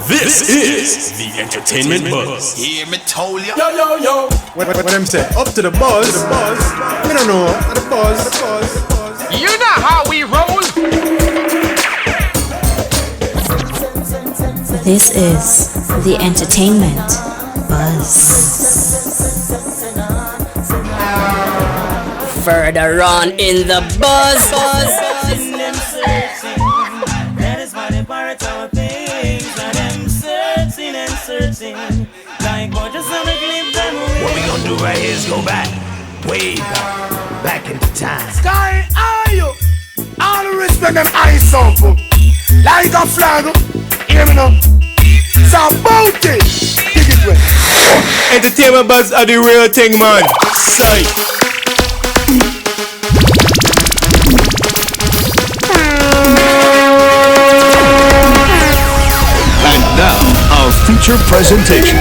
This is the Entertainment Buzz. Hear me told you. Yo. What them say? Up to the buzz. Me don't know. The buzz. You know how we roll. This is the Entertainment Buzz. Further on in the buzz. That is why they pirate our things. And them searching. Like what just on the clip them away. What we gonna do right here is go back. Way back into time. Sky, are you? All the respect them eyes so full. Like a flag. Hear me now. It's about it. Dig it way. Entertainment Buzz are the real thing, man. Sight. Our feature presentation.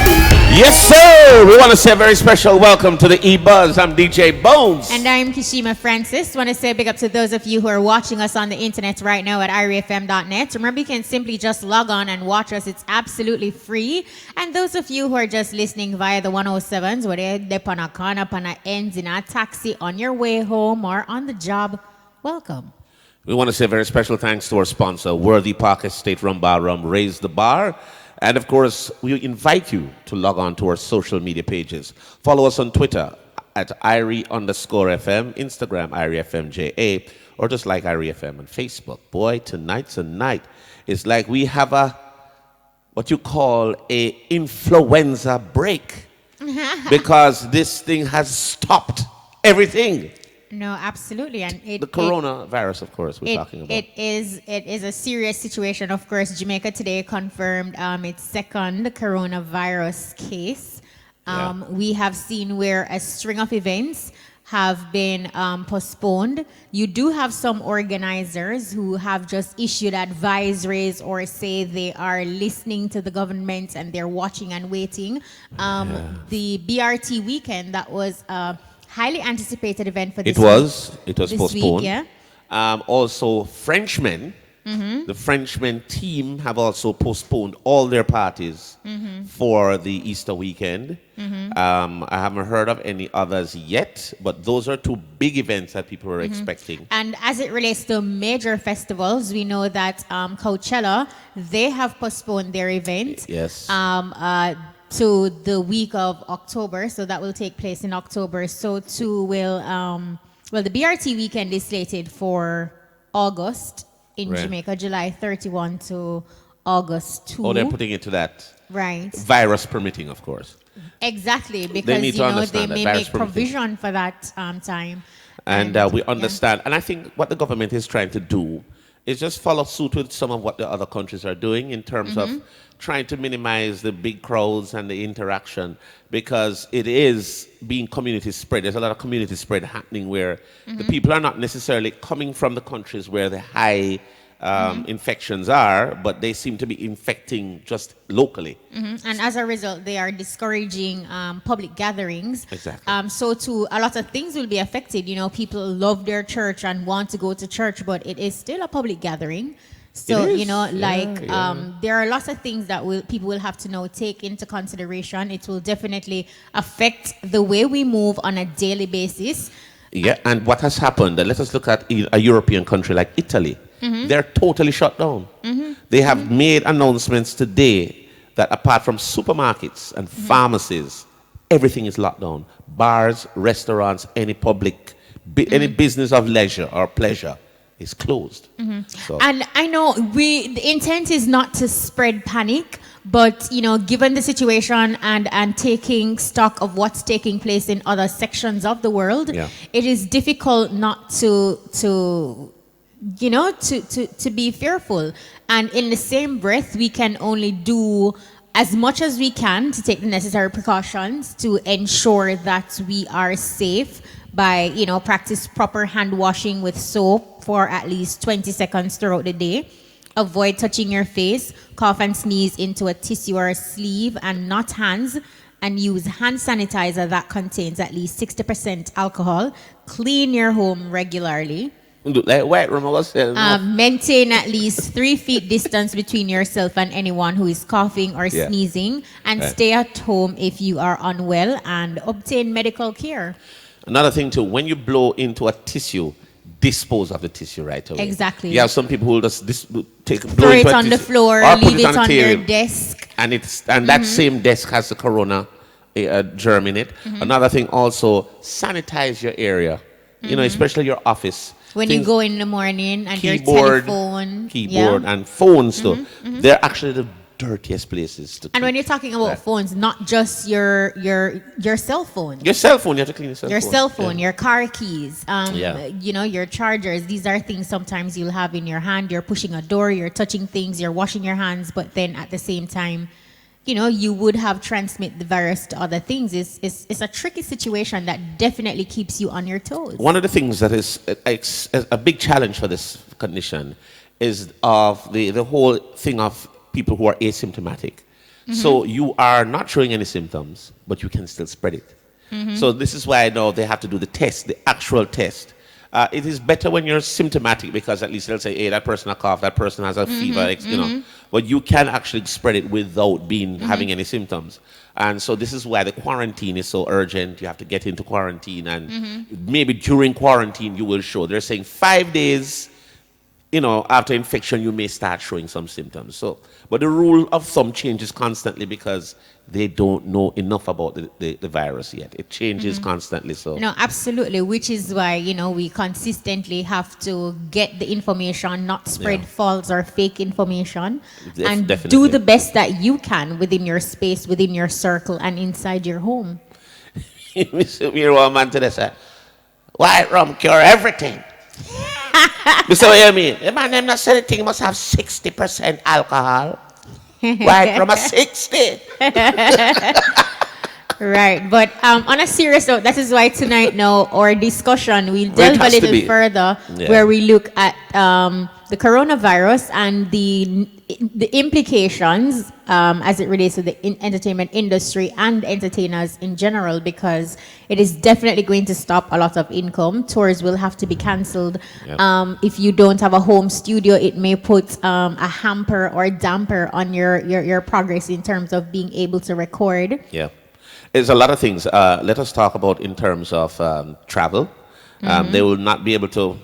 Yes, sir! We want to say a very special welcome to the E-Buzz. I'm DJ Bones. And I'm Kishima Francis. Want to say big up to those of you who are watching us on the internet right now at irefm.net. Remember, you can simply just log on and watch us. It's absolutely free. And those of you who are just listening via the 107s, whether they're on a corner, on a ends, in a taxi, on your way home, or on the job, welcome. We want to say a very special thanks to our sponsor, Worthy Park Estate Rum Bar Rum, Raise the Bar. And of course, we invite you to log on to our social media pages. Follow us on Twitter at IRE_FM, Instagram IREFMJA, or just like IREFM on Facebook. Boy, tonight's a night. It's like we have what you call a influenza break. Because this thing has stopped everything. No, absolutely, and the coronavirus, of course, we're talking about. It is a serious situation. Of course, Jamaica today confirmed its second coronavirus case. We have seen where a string of events have been postponed. You do have some organizers who have just issued advisories or say they are listening to the government and they're watching and waiting. The BRT weekend, that was highly anticipated event for this It was postponed. Week, also, Frenchmen, the Frenchman team have also postponed all their parties for the Easter weekend. I haven't heard of any others yet, but those are two big events that people are expecting. And as it relates to major festivals, we know that Coachella, they have postponed their event. Yes. To the week of October, so that will take place in October. So too will, the BRT weekend is slated for August in Jamaica, July 31 to August 2. Oh, they're putting it to that. Right. Virus permitting, of course. Exactly, because they may make provision for that time. And we understand. And I think what the government is trying to do is just follow suit with some of what the other countries are doing in terms of trying to minimize the big crowds and the interaction, because it is being community spread. There's a lot of community spread happening where the people are not necessarily coming from the countries where the high infections are, but they seem to be infecting just locally. And as a result, they are discouraging public gatherings. Exactly. So too, a lot of things will be affected. You know, people love their church and want to go to church, but it is still a public gathering. So, you know, there are lots of things that people will have to now take into consideration. It will definitely affect the way we move on a daily basis. Yeah, and what has happened, let us look at a European country like Italy. They're totally shut down. They have made announcements today that apart from supermarkets and pharmacies, everything is locked down. Bars, restaurants, any public, any business of leisure or pleasure is closed. So. And I know the intent is not to spread panic, but you know, given the situation and taking stock of what's taking place in other sections of the world, it is difficult not to be fearful. And in the same breath, we can only do as much as we can to take the necessary precautions to ensure that we are safe by, practice proper hand washing with soap for at least 20 seconds throughout the day. Avoid touching your face, cough and sneeze into a tissue or a sleeve and not hands, and use hand sanitizer that contains at least 60% alcohol. Clean your home regularly. Like White Rum was saying. Maintain at least 3 feet distance between yourself and anyone who is coughing or Yeah. sneezing, and Right. stay at home if you are unwell, and obtain medical care. Another thing too, when you blow into a tissue, dispose of the tissue right away. Exactly. You have some people who will just blow Throw into it a on the tissue, floor, or put leave it on their table. desk. And that same desk has the corona germ in it. Another thing also, sanitize your area. You know, especially your office. When you Things- go in the morning and your keyboard, telephone. keyboard, and phones too. They're actually the dirtiest places to And keep. when you're talking about phones, not just your cell phone. Your cell phone, you have to clean Your cell phone, Yeah. your car keys, Yeah. you know, your chargers. These are things sometimes you'll have in your hand. You're pushing a door, you're touching things, you're washing your hands, but then at the same time, you know, you would have transmit the virus to other things. It's a tricky situation that definitely keeps you on your toes. One of the things that is a big challenge for this condition is of the whole thing of people who are asymptomatic. So you are not showing any symptoms, but you can still spread it. So this is why I know they have to do the test, the actual test. It is better when you're symptomatic, because at least they'll say, hey, that person has a cough, that person has a fever, you know. But you can actually spread it without having any symptoms. And so this is why the quarantine is so urgent. You have to get into quarantine, and maybe during quarantine you will show. They're saying 5 days, you know, after infection, you may start showing some symptoms. So, but the rule of thumb changes constantly because they don't know enough about the virus yet. It changes constantly. So, No, absolutely. Which is why, you know, we consistently have to get the information, not spread false or fake information, and do definitely. the best that you can within your space, within your circle, and inside your home. You're one man today, say, White Rum cure everything. Mr. What you mean? The man them not say the thing must have 60% alcohol. White Rum a 60. Right, but on a serious note, that is why tonight, now, our discussion, we'll delve a has to little be. further, Yeah. where we look at the coronavirus and the implications as it relates to the entertainment industry and entertainers in general, because it is definitely going to stop a lot of income. Tours will have to be cancelled. Yep. If you don't have a home studio, it may put a hamper or damper on your progress in terms of being able to record. Yeah. There's a lot of things. Let us talk about in terms of travel. They will not be able to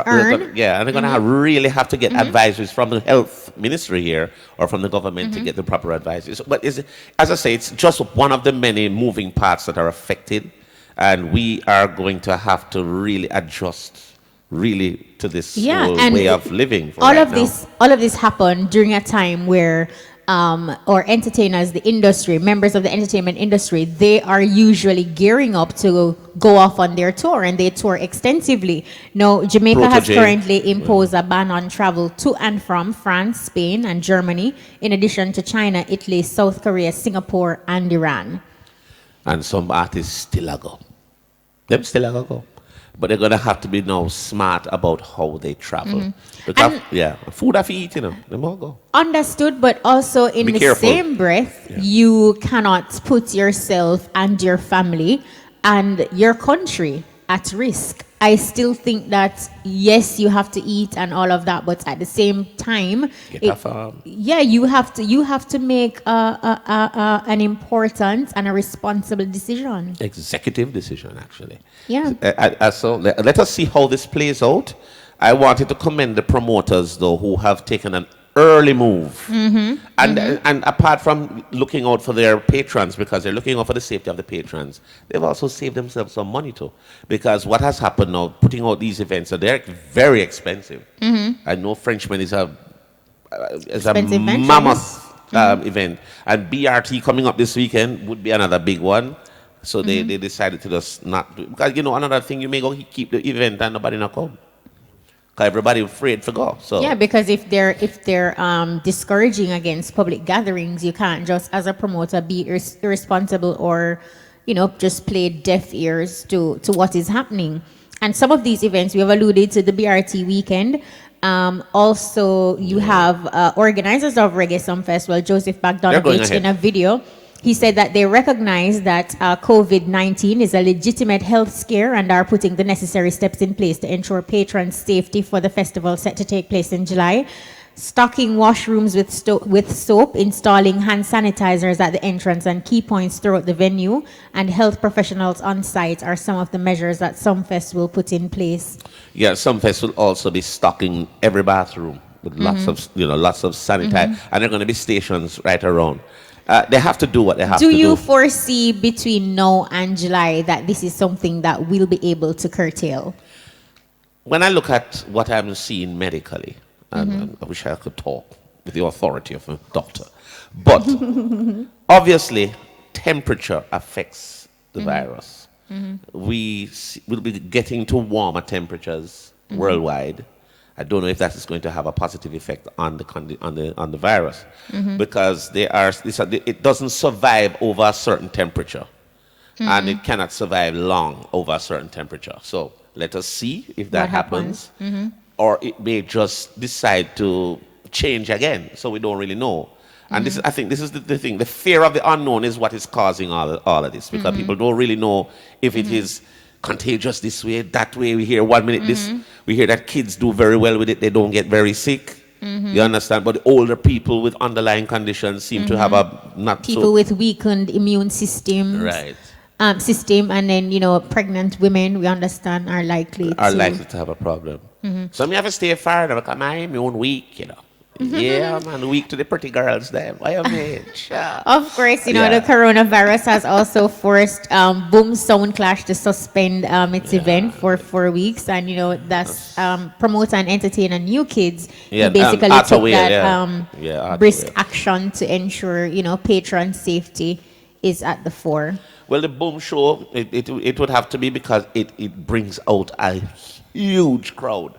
Earn. and they're going to really have to get advisories from the health ministry here or from the government to get the proper advices. But as I say, it's just one of the many moving parts that are affected, and we are going to have to really adjust really to this whole and way of living. For all right of now. all of this happened during a time where or entertainers, the industry, members of the entertainment industry, they are usually gearing up to go off on their tour, and they tour extensively. Now, Jamaica has Protégé. currently imposed a ban on travel to and from France, Spain, and Germany, in addition to China, Italy, South Korea, Singapore, and Iran. And some artists still a go. Them still a go. But they're going to have to be now smart about how they travel. Because, food have to eat, you know. Them all go. Understood, but also in Be the careful. same breath, you cannot put yourself and your family and your country at risk. I still think that, yes, you have to eat and all of that, but at the same time, Get a farm. you have to make an important and a responsible decision. Executive decision, actually. Yeah. So let us see how this plays out. I wanted to commend the promoters, though, who have taken an early move. And apart from looking out for their patrons, because they're looking out for the safety of the patrons, they've also saved themselves some money, too. Because what has happened now, putting out these events, they're very expensive. I know Frenchman is a Expensive venture, mammoth event. And BRT coming up this weekend would be another big one. So they decided to just not do it. Because, you know, another thing, you may go keep the event and nobody not come. Because everybody afraid to go. So Yeah, because if they're discouraging against public gatherings, you can't just, as a promoter, be irresponsible or, you know, just play deaf ears to what is happening. And some of these events, we have alluded to the BRT weekend. Also, you have organizers of Reggae Summer Festival, Joseph They're going Bogdanovich, ahead. in a video. he said that they recognize that COVID-19 is a legitimate health scare and are putting the necessary steps in place to ensure patrons' safety for the festival set to take place in July. Stocking washrooms with soap, installing hand sanitizers at the entrance and key points throughout the venue, and health professionals on site are some of the measures that Sumfest will put in place. Yeah, Sumfest will also be stocking every bathroom with lots of sanitizer, and there are going to be stations right around. They have to do what they have to do. Do you foresee between now and July that this is something that we'll be able to curtail? When I look at what I'm seeing medically, and I wish I could talk with the authority of a doctor, but obviously temperature affects the virus. We will be getting to warmer temperatures worldwide. I don't know if that is going to have a positive effect on the virus, because it doesn't survive over a certain temperature, and it cannot survive long over a certain temperature. So let us see if that happens. Or it may just decide to change again. So we don't really know. And I think this is the thing. The fear of the unknown is what is causing all of this, because people don't really know if it is contagious this way, that way. We hear 1 minute this, we hear that kids do very well with it, they don't get very sick. You understand? But the older people with underlying conditions seem to have a people with weakened immune systems. Right. System, and then pregnant women, we understand, are likely to have a problem. So I have to stay far because my immune weak, Yeah, man, weak to the pretty girls there. Why you mean? Sure. Of course, the coronavirus has also forced Boom Sound Clash to suspend its event for 4 weeks, and that's promote and entertain a new kids. Yeah, basically took that brisk action to ensure patron safety is at the fore. Well, the Boom Show, it would have to be, because it brings out a huge crowd.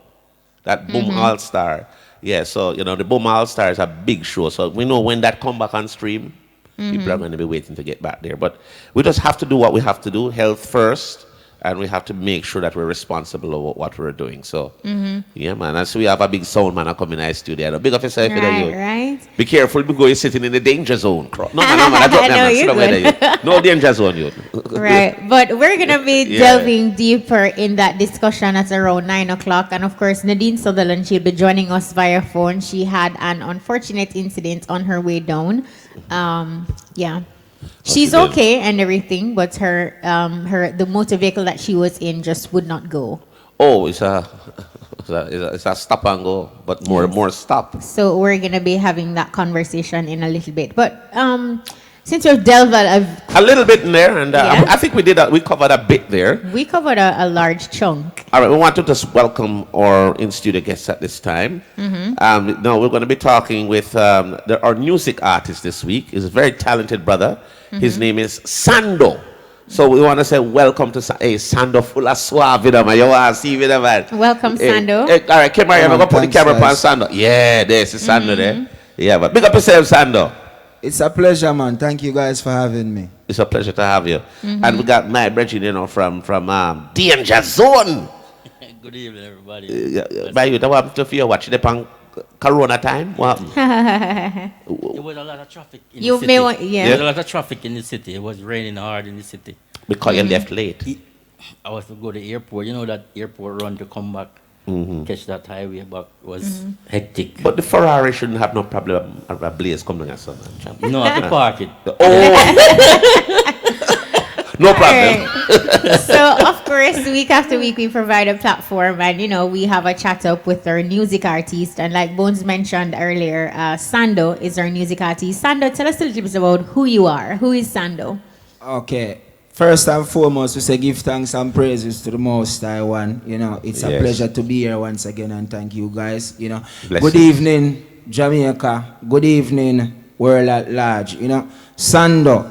That Boom All-Star. Yeah, so, the Boom All-Star is a big show. So we know when that come back on stream, people are going to be waiting to get back there. But we just have to do what we have to do, health first, and we have to make sure that we're responsible of what we're doing. So, yeah, man. And so we have a big sound man coming in our studio. Big up yourself, right. Be careful because you're sitting in the danger zone. No, I don't know. No danger zone, you. Right. But we're going to be delving deeper in that discussion at around 9 o'clock. And of course, Nadine Sutherland, she'll be joining us via phone. She had an unfortunate incident on her way down. She's okay and everything, but the motor vehicle that she was in just would not go. Oh, it's a stop and go, but more stop. So we're gonna be having that conversation in a little bit. But since you've delved a little bit in there, and I think we covered a bit there. We covered a large chunk. All right, we want to just welcome our in-studio guests at this time. Now we're going to be talking with our music artist this week. He's a very talented brother. His name is Sando. So we want to say welcome to Sando, full of suave, man. You want to see me, man. Welcome, Sando. All right, come here. I'm going to put the camera on Sando. Yeah, there's Sando there. Yeah, but big up yourself, Sando. It's a pleasure, man. Thank you guys for having me. It's a pleasure to have you. And we got my brethren, from Dangerzone. Good evening, everybody. By you, what to feel watching the punk Corona time? What? There was a lot of traffic in the city. There was a lot of traffic in the city. It was raining hard in the city. Because you left late. I was to go to the airport. You know that airport run to come back. Catch that highway back was hectic. But the Ferrari shouldn't have no problem of a blaze coming at something. No, I can park it. No problem. Right. So, of course, week after week, we provide a platform, and, we have a chat up with our music artist. And like Bones mentioned earlier, Sando is our music artist. Sando, tell us a little bit about who you are. Who is Sando? Okay. First and foremost, we say give thanks and praises to the Most High One. It's a pleasure to be here once again, and thank you guys. Good evening, Jamaica. Good evening, world at large. Sando.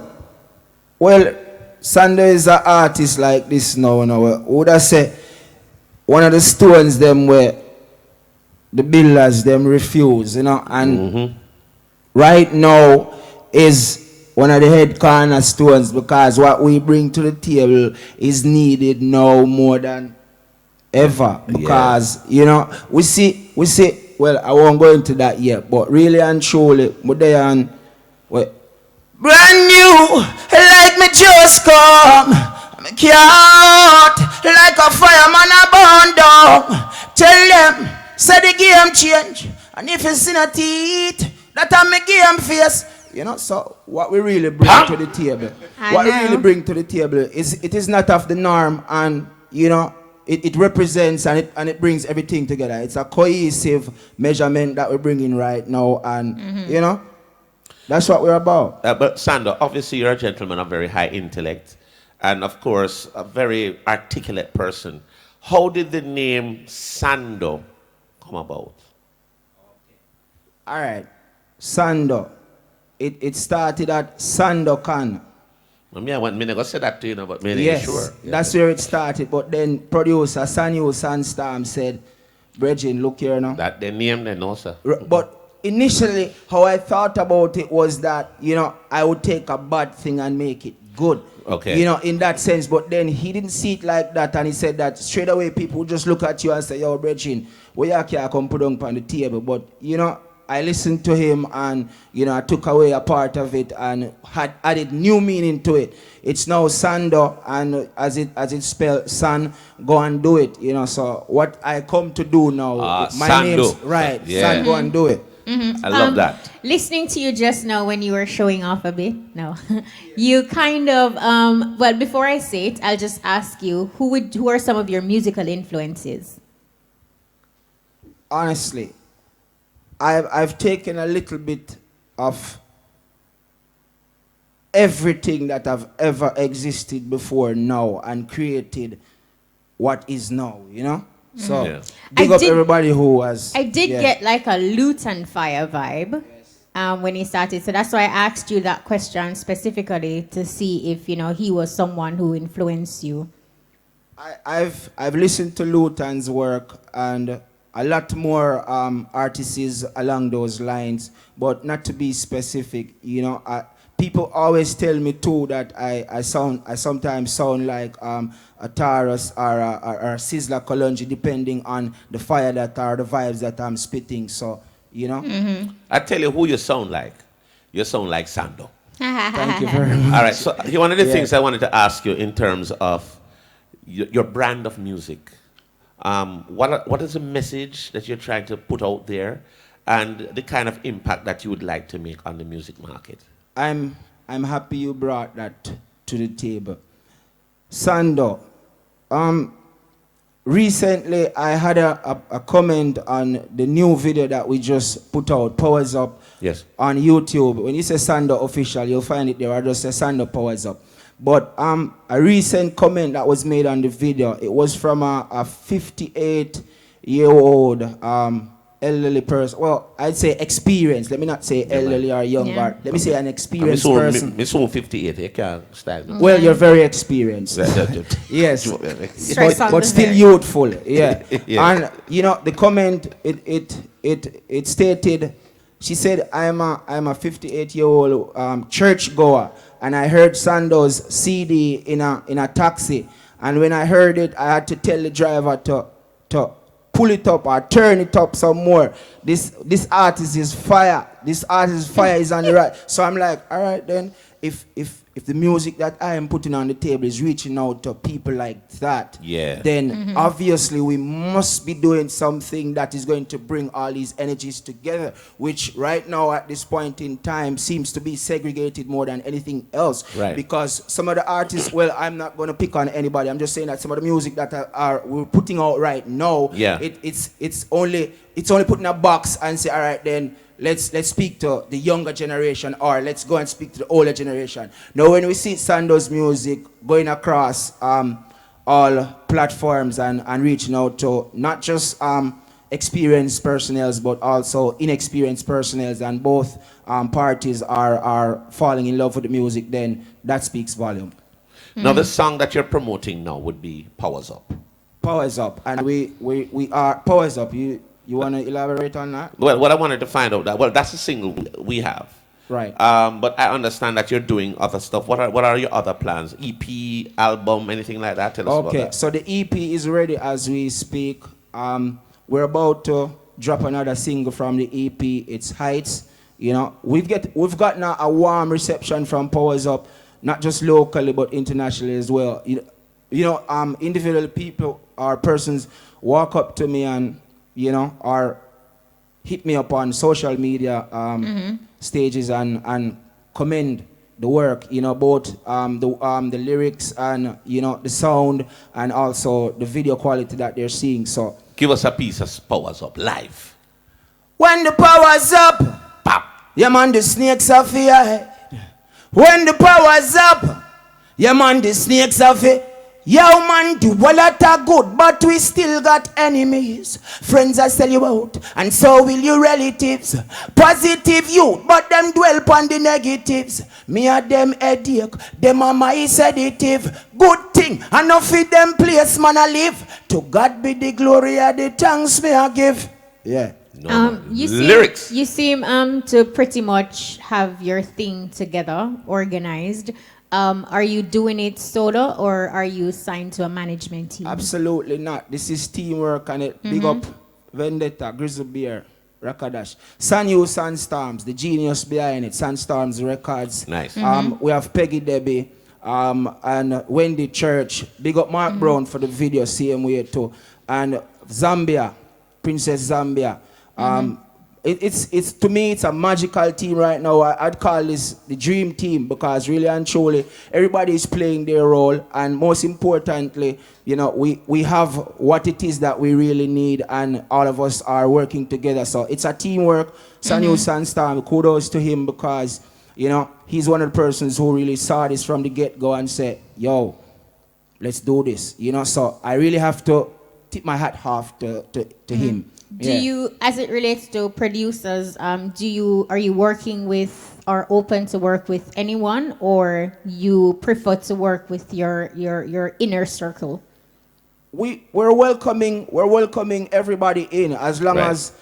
Well, Sando is an artist like this now. Would I say one of the stones them where the builders them refuse, and right now is one of the head cornerstones, because what we bring to the table is needed now more than ever. Because, we see, well, I won't go into that yet, but really and truly, Brand new, like me just come. Me can't, like a fireman a burn down. Tell them, say the game change. And if it's in a teeth, that I me game face. You know, so what we really bring to the table, we really bring to the table is it is not of the norm, and you know, it represents and it brings everything together. It's a cohesive measurement that we're bringing right now, and you know, that's what we're about. But Sando, obviously you're a gentleman of very high intellect, and of course a very articulate person. How did the name Sando come about? All right, Sando. It started at Sandokan. I mean, I want me to say that to you, but me yes, sure. That's where it started. But then producer Sanyo Sandstorm said, Bridget, look here now. That the name they know, sir. But initially, how I thought about it was that, you know, I would take a bad thing and make it good. Okay. You know, in that sense. But then he didn't see it like that, and he said that straight away people would just look at you and say, yo, Bridget, we are here come put on the table. But, you know, I listened to him, and you know, I took away a part of it and had added new meaning to it. It's now Sando, and as it spelled San, go and do it. You know, so what I come to do now, my Sando. name's right. Yeah. San, go and do it. I love that. Listening to you just now when you were showing off a bit, you kind of well, before I say it, I'll just ask you who are some of your musical influences? Honestly, I've taken a little bit of everything that have ever existed before now and created what is now, you know? So, big up everybody who has... I did get like a Luton Fire vibe when he started. So that's why I asked you that question specifically to see if, you know, he was someone who influenced you. I've listened to Luton's work and a lot more artists along those lines, but not to be specific, you know. People always tell me too that I sometimes sound like a Taurus or a Sizzler Kalonji, depending on the fire that are the vibes that I'm spitting. So, you know. I tell you who you sound like. You sound like Sando. Thank you very much. All right. So one of the things I wanted to ask you in terms of your brand of music. What is the message that you're trying to put out there, and the kind of impact that you would like to make on the music market? I'm happy you brought that to the table. Sando, recently I had a comment on the new video that we just put out, Powers Up, on YouTube. When you say Sando Official, you'll find it there. I just say Sando Powers Up. But a recent comment that was made on the video, it was from a 58-year-old elderly person. Well, I'd say experienced. Let me not say elderly or young, but let me say an experienced person. Miss 58, you can't style me. Well, you're very experienced. Yes. but still youthful. Yeah. And you know, the comment it stated, she said, I'm a 58-year-old churchgoer, and I heard Sando's CD in a taxi, and when I heard it, I had to tell the driver to pull it up or turn it up some more. This artist is fire. This artist's fire is on the right. So I'm like, all right then, if the music that I am putting on the table is reaching out to people like that, then obviously we must be doing something that is going to bring all these energies together, which right now at this point in time seems to be segregated more than anything else. Right. Because some of the artists, well, I'm not going to pick on anybody. I'm just saying that some of the music that we're putting out right now, it's only put in a box and say, all right then, let's speak to the younger generation, or let's go and speak to the older generation. Now, when we see Sando's music going across all platforms and reaching out to not just experienced personnel, but also inexperienced personnel, and both parties are falling in love with the music, then that speaks volume. Now, the song that you're promoting now would be Powers Up. Powers Up, and we are Powers Up. You want to elaborate on that? Well, what I wanted to find out that's a single we have. Right. But I understand that you're doing other stuff. What are your other plans? EP, album, anything like that? Tell us about that. Okay, so the EP is ready as we speak. We're about to drop another single from the EP. It's Heights. You know, we've gotten a warm reception from Powers Up, not just locally but internationally as well. Individual people or persons walk up to me and, or hit me up on social media stages and commend the work, both the lyrics and, the sound and also the video quality that they're seeing. So give us a piece of Powers Up live. When the power's up, pop. Yeah, man, the snakes are fear. When the power's up, yeah, man, the snakes are fear. Yo, man, do a lot of good, but we still got enemies. Friends I sell you out, and so will your relatives. Positive youth, but them dwell upon the negatives. Me and them headache, them are my sedative. Good thing, enough of them place man I live. To God be the glory of the thanks me I give. Yeah. Lyrics. You seem to pretty much have your thing together, organized. Are you doing it solo or are you signed to a management team? Absolutely not. This is teamwork and it. Big up Vendetta, Grizzly Bear, Rakadash. Sanyo Sandstorms, the genius behind it. Sandstorms Records. Nice. We have Peggy Debbie and Wendy Church. Big up Mark Brown for the video, same way too. And Zambia, Princess Zambia. It's to me, it's a magical team right now. I'd call this the dream team because really and truly, everybody is playing their role. And most importantly, we have what it is that we really need and all of us are working together. So it's a teamwork. Sanyo Sandstorm, kudos to him because, he's one of the persons who really saw this from the get-go and said, yo, let's do this. So I really have to tip my hat off to him. Do you, as it relates to producers, are you working with or open to work with anyone, or you prefer to work with your inner circle? We're welcoming everybody in as long as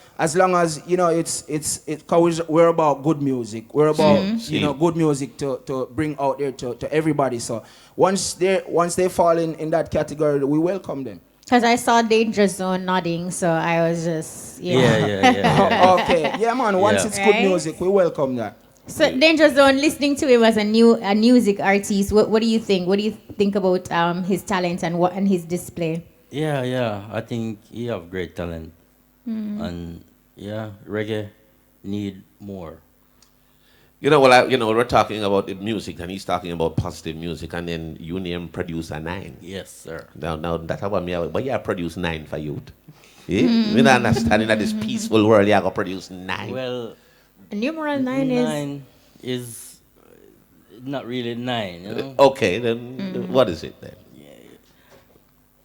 it's cause we're about good music. We're about good music to bring out there to everybody. So once they fall in that category, we welcome them. Because I saw Dangerzone nodding, so I was just, Yeah. Okay. Yeah, man. Once it's good music, we welcome that. So Dangerzone, listening to him as a music artist, what do you think? What do you think about his talent and his display? Yeah. I think he have great talent, and reggae need more. We're talking about the music, and he's talking about positive music, and then you name producer 9. Yes, sir. Now that's about me. But yeah, produce 9 for youth. We don't understanding that this peaceful world, you are going to produce 9. Well, numeral 9 is not really 9, Okay, then what is it then?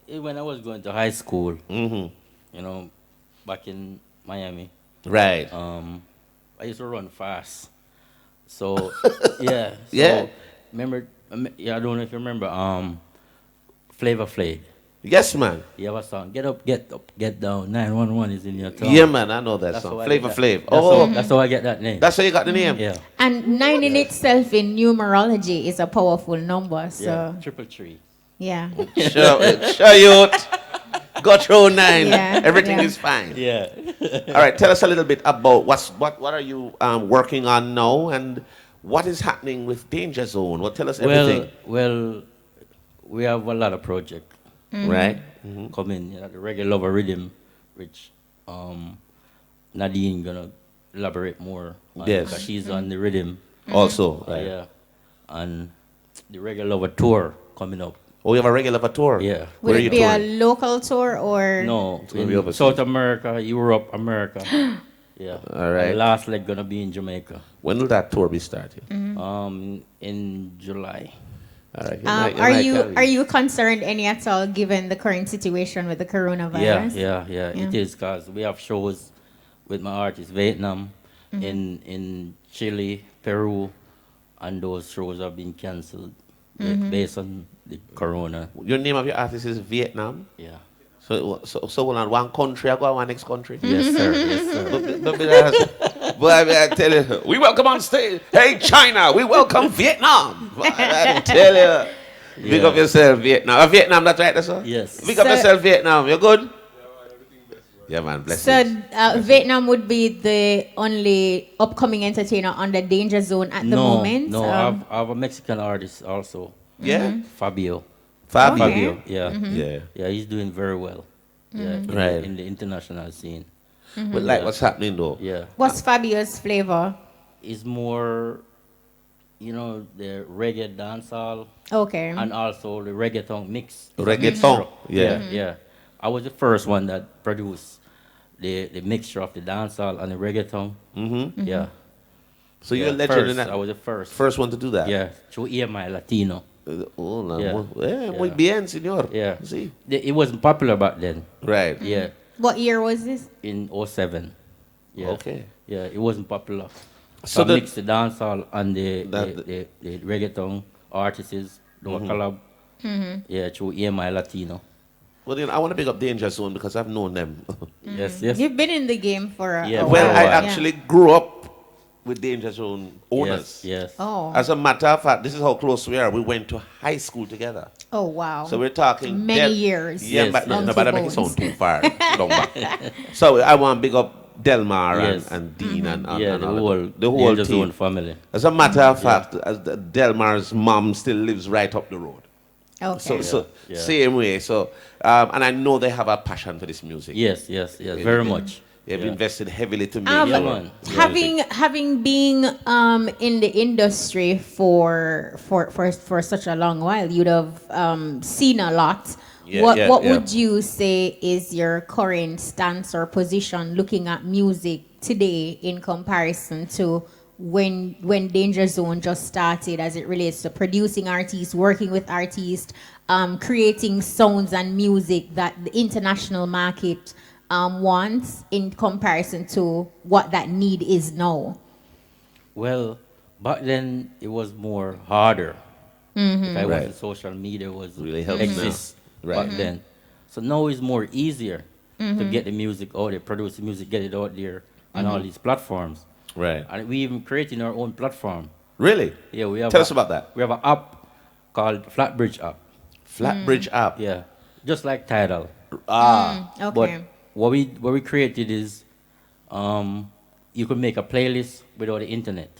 Yeah. When I was going to high school, back in Miami. Right. I used to run fast. So, yeah. Remember, I don't know if you remember, Flavor Flav. Yes, man. You have a song, Get Up, Get Down, 911 is in your tongue. Yeah, man, I know that song. Flavor Flav. That's how I get that name. That's how you got the name? Yeah. And 9 in itself in numerology is a powerful number, so... Yeah, 333. Yeah. Sure, youth. Go through 9. Yeah, Everything is fine. Yeah. All right, tell us a little bit about what are you working on now, and what is happening with Dangerzone? Tell us everything. Well, we have a lot of projects, right? Coming. The Reggae Lover Rhythm, which Nadine gonna elaborate more on. Yes. Because she's on the rhythm. Also, right. Yeah. And the Reggae Lover Tour coming up. Oh, you have a Reggae Lover tour? Yeah. Would it be a local tour or? No, in South America, Europe, America. Yeah. All right. The last leg gonna be in Jamaica. When will that tour be starting? In July. All right. Are you concerned any at all given the current situation with the coronavirus? Yeah. It is because we have shows with my artists, Vietnam, in Chile, Peru, and those shows have been cancelled based on the corona. Your name of your artist is Vietnam? Yeah. So one country, I go one next country? Yes, sir. Yes, sir. But I tell you, we welcome on stage. Hey, China, we welcome Vietnam. I tell you. Big up yourself, Vietnam. Vietnam, that's right, that's all? Yes. Big up yourself, Vietnam. You good? Yeah, man. So Blessings. Vietnam would be the only upcoming entertainer on the Danger Zone at the moment. No, I have a Mexican artist also. Yeah? Fabio. Fabio. Okay. Fabio, yeah. Yeah. Yeah, he's doing very well. Yeah, Right. in the international scene. But like what's happening though? Yeah. What's Fabio's flavor? It's more, the reggae dancehall Okay. and also the reggaeton mix. Reggaeton. Yeah, Yeah. yeah. I was the first one that produced the mixture of the dancehall and the reggaeton. Mm-hmm. Yeah. So you're a Yeah, legend first, in that. I was the first. First one to do that. Yeah, through EMI Latino. Oh, no. Yeah. Muy bien, señor. Yeah. See? It wasn't popular back then. Right. Yeah, What year was this? in '07. Yeah. Okay. Yeah, it wasn't popular. So So I the- mixed the dancehall and the That- reggaeton artists, do a collab. Yeah, through EMI Latino. Well, I want to pick up Dangerzone because I've known them. Yes, yes. You've been in the game for a Yeah, while. Well, I Yeah. actually grew up with Dangerzone owners. Yes, yes. Oh. As a matter of fact, this is how close we are. We went to high school together. Oh, wow. So we're talking Many years. Yeah, Yes, but no, yes. no, but I make it sound too far. Long back. So I want to big up Delmar Yes. and Dean and Yeah, and the all whole, of the whole Dangerzone team. family. As a matter of fact, Delmar's mom still lives right up the road. Okay. So Yeah. same way. So and I know they have a passion for this music. Yes, yes, yes, very much. They've Yeah. invested heavily to make Yeah, sure. man. Having been in the industry for such a long while, you'd have seen a lot. Yeah, what yeah, yeah. would you say is your current stance or position looking at music today in comparison to when Danger Zone just started, as it relates to producing artists, working with artists, creating sounds and music that the international market wants in comparison to what that need is now? Well, back then it was more harder. If I Right. wasn't social media was Really helps exist now. back Right. then. So now it's more easier to get the music out there, produce the music, get it out there on all these platforms. Right. And we even creating our own platform. Really? Yeah, we have Tell us about that. We have an app called Flatbridge app. Flatbridge app. Yeah. Just like Tidal. Okay. But what we created is you could make a playlist without the internet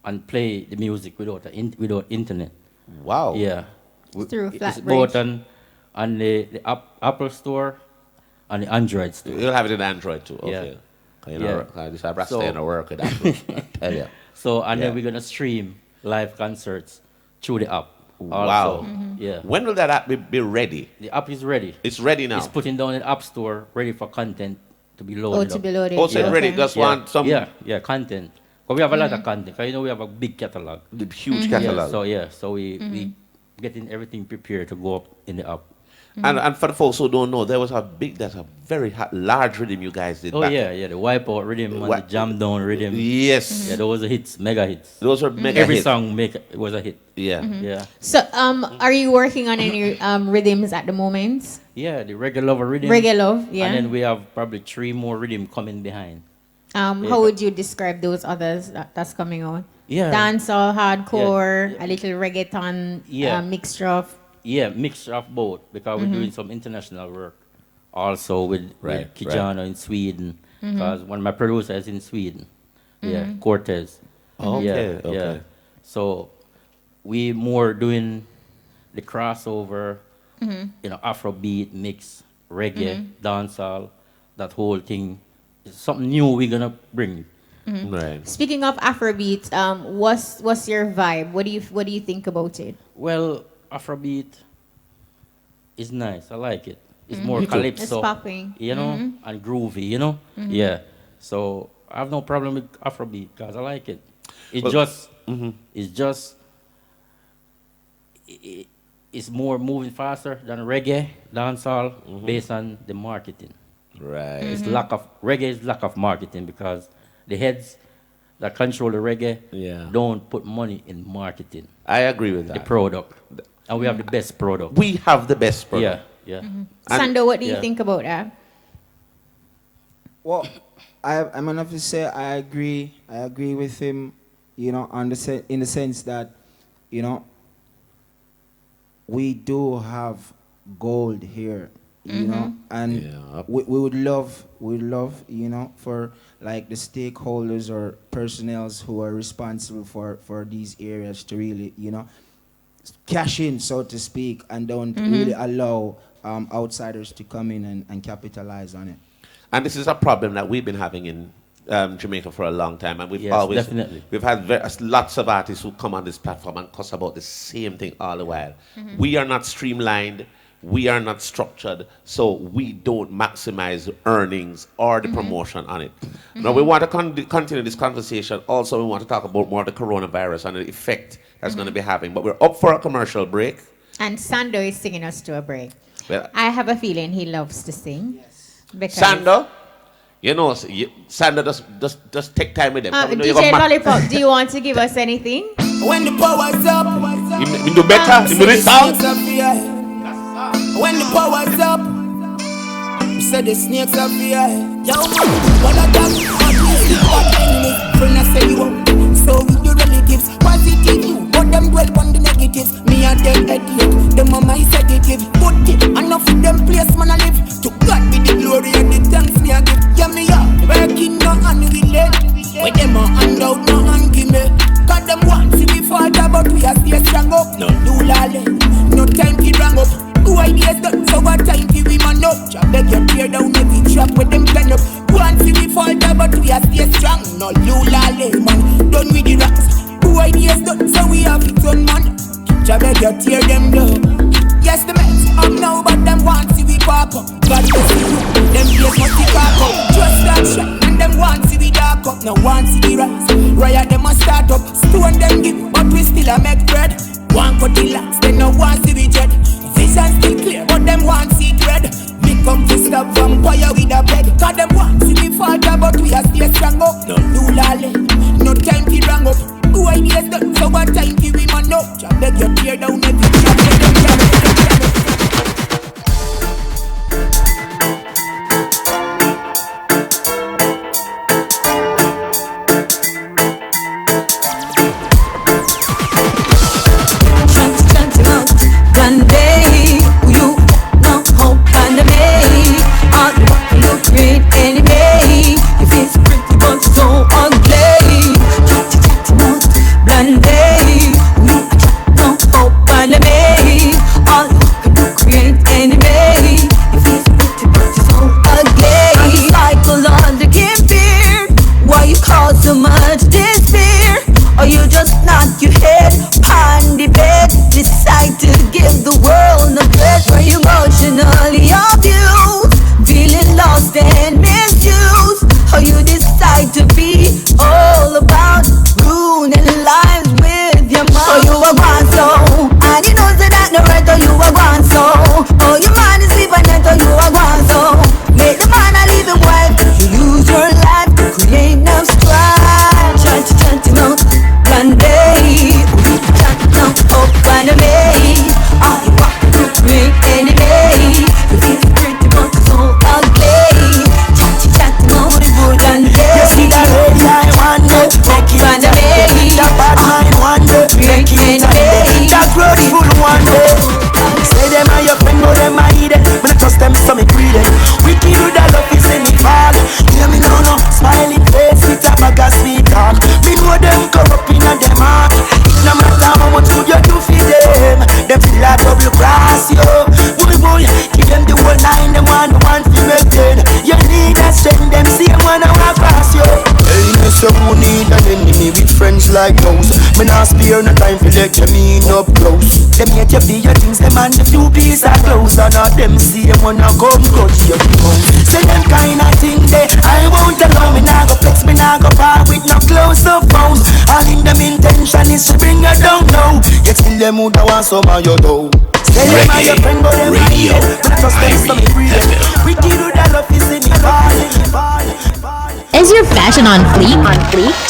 and play the music without without internet. Wow. Yeah. Through It's Flatbridge. both on the Apple Store and the Android Store. You'll have it in Android too. Yeah. Okay. You Yeah. know, this I So- stay in a work with Apple. I tell you. So and Yeah. then we're gonna stream live concerts through the app. Wow. Also. Yeah. When will that app be ready? The app is ready. It's ready now. It's putting down in the App Store, ready for content to be loaded. Oh, to up. be loaded. Also okay. ready. Just want some Yeah, content. But we have a lot of content. 'Cause we have a big catalog. the huge catalog. So we getting everything prepared to go up in the app. And for the folks who don't know, there's a very large rhythm you guys did. Oh back. yeah, the Wipeout rhythm and the Wi- Jam Down rhythm. Yes. Yeah, those were hits, mega hits. Those are mega Every hits. song was a hit. Yeah. Yeah, So, are you working on any rhythms at the moment? yeah, the Reggae Lover rhythm. Reggae Love, yeah. And then we have probably 3 more rhythm coming behind. How would you describe those others that's coming out? Yeah. Dancehall, hardcore, Yeah. a little reggaeton, Yeah. mixture of. Yeah, mixture of both because we're doing some international work also with Right, Kijano in Sweden because one of my producers is in Sweden. Yeah, Cortez. Okay, Yeah, okay. yeah. So we more doing the crossover, Afrobeat mix, reggae, dancehall, that whole thing. It's something new we're gonna bring. Right. Speaking of Afrobeat, what's your vibe? What do you think about it? Well, Afrobeat is nice. I like it. It's more calypso. It's popping. And groovy, Yeah. So I have no problem with Afrobeat because I like it. It's more moving faster than reggae, dancehall, based on the marketing. Right. It's reggae is lack of marketing because the heads that control the reggae don't put money in marketing. I agree with The that. product. And we have the best product. We have the best product. Yeah. Sando, what do you yeah. think about that? Well, I'm gonna have to say I agree. I agree with him. In the sense that, we do have gold here you know, and we would love, you know, for like the stakeholders or personnels who are responsible for these areas to really, you know, cash in, so to speak, and don't really allow outsiders to come in and capitalize on it. And this is a problem that we've been having in Jamaica for a long time, and we've we've had lots of artists who come on this platform and cuss about the same thing all the while. We are not streamlined, we are not structured, so we don't maximize earnings or the promotion on it. Now we want to continue this conversation. Also, we want to talk about more the coronavirus and the effect that's going to be having. But we're up for a commercial break. And Sando is singing us to a break. Well, I have a feeling he loves to sing. Yes. Sando? You know, Sando, just take time with them. DJ Lollipop, do you want to give us anything? When the power's up, you do better. You do this song. When the power's up, you said the snakes up here. Yo, what I got, what enemies, friend I say you out. So with your relatives, positive you, but them dwell on the negatives. Me and them idiot, them on my sedative. Put it, enough of them place man I live. To God be the glory and the thanks me I give. Yeah, me up, working no hand relate. With them a hand out, no hand give me. Cause them want to be falter, but we are stay strong up. No do lale, no time to drang up. Two ideas done, so what time to we man up. Jah beg you tear down every trap with them pen up. Want to be falter, but we are stay strong. No do lale, man, done with the rocks. Two ideas done, so we have it on man. Jah beg you tear them down. Yes, the men up now, but them want to be pop up. God bless you, them days must be pop up. Just that shot, and them want to be dark up. Now want to be rise, riot them a start up. Stone them give, but we still a make bread. One cut the locks, they no want to be jet. Vision still clear, but them want see red. Me come to stop vampire with a bed. Cause them want to be falter, but we are still strong up. No do lale, no time to rang up. Two ideas done, so what time to we man up. Jah beg you tear down every trap, let them jam it. One day, you don't hope and me. All the work you create anyway. Your face pretty but so ugly. Chatty mouth, one day, you don't hope and me. All the work you create anyway. Your face pretty but so ugly. And the cycle on the game fear. Why you cause so much despair? Or you just knock your head on the bed, decide to give the world a breath. Where you emotionally abused, feeling lost and misused. Or you decide to be all about ruining lives with your mouth. Oh, you are gone so, and you know that no right. Oh, you are gone so. Oh, your man is sleeping net. Oh, you are gone so. Make the man a living wife. You use your life to create no strife. Chanty mouth. One day, we chat now up and away. All you want to create anyway. You feel pretty but so ugly. Chatty now, the good and day. You see that red eye one day, make it and away. That bad mind one day, make it anyway. That grudgeful one day. Say them are your friend, but them are hidden. When I trust them, so me greedy. Wicked with that love is in me fall. Hear me now, no smiling face with a bag of sweet talk. Me know them corrupt in a them heart. No matter how much you do for them feel like double cross you. Boy, give them the whole line, them want to make it. You need a strength, them see one I walk past you. Hey, Mr. Who need an enemy with friends like those. Me not spare no time for let you mean up close. Them yet you be your things, them and the few pieces are close. And all them see them wanna come touch you. Say them kind of thing they I won't allow me now go flex, me now go far with no close up phones. All in them intention is to bring you down now. Yet still them would want some of your dough. Say them are your friend, but them radio, we give you that love is in the body. Is your fashion on fleek?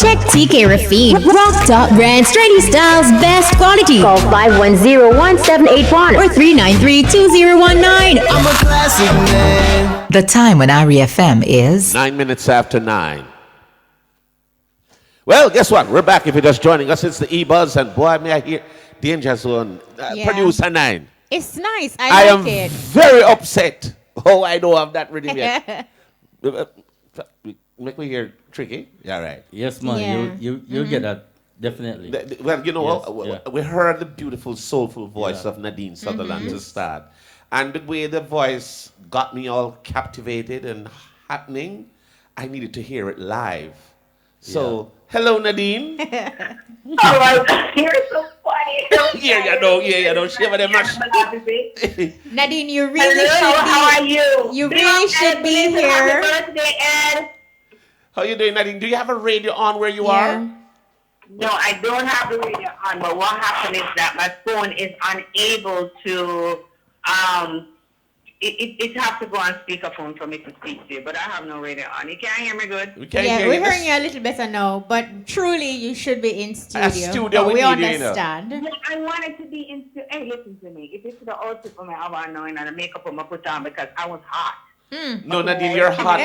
Check TK Rafine. Rock top brands, trendy styles, best quality. Call 510-1781 or 393-2019. I'm a classic man. The time on REFM is 9 minutes after 9. Well, guess what? We're back. If you're just joining us, it's the E-Buzz, and boy, may I hear Dangerzone, producer 9. It's nice. I like am it. very upset Oh, I don't have that rhythm yet. Make me hear tricky. Yeah, right. Yes, man. Yeah. You get that definitely. Well, you know, Yes, yeah. we heard the beautiful, soulful voice of Nadine Sutherland to start. And the way the voice got me all captivated and happening, I needed to hear it live. So, hello, Nadine. All right, you're so funny. Yeah, you know, shiver them much. Nadine, you really Hello, should be. how are you? You really should be Happy here. birthday, Ed. How you doing, Nadine? Do you have a radio on where you are? No, I don't have the radio on, but what happened is that my phone is unable to, it has to go on speakerphone for me to speak to you, but I have no radio on. You can't hear me good? We can't Yeah, hear we're you. hearing you a little better now, but truly you should be in studio. studio, But we we need you, you know. understand. Yeah, I wanted to be in studio. Hey, listen to me. If it's the outfit for me, I want to know and the makeup I'm put on because I was hot. No, Nadine, you're hot.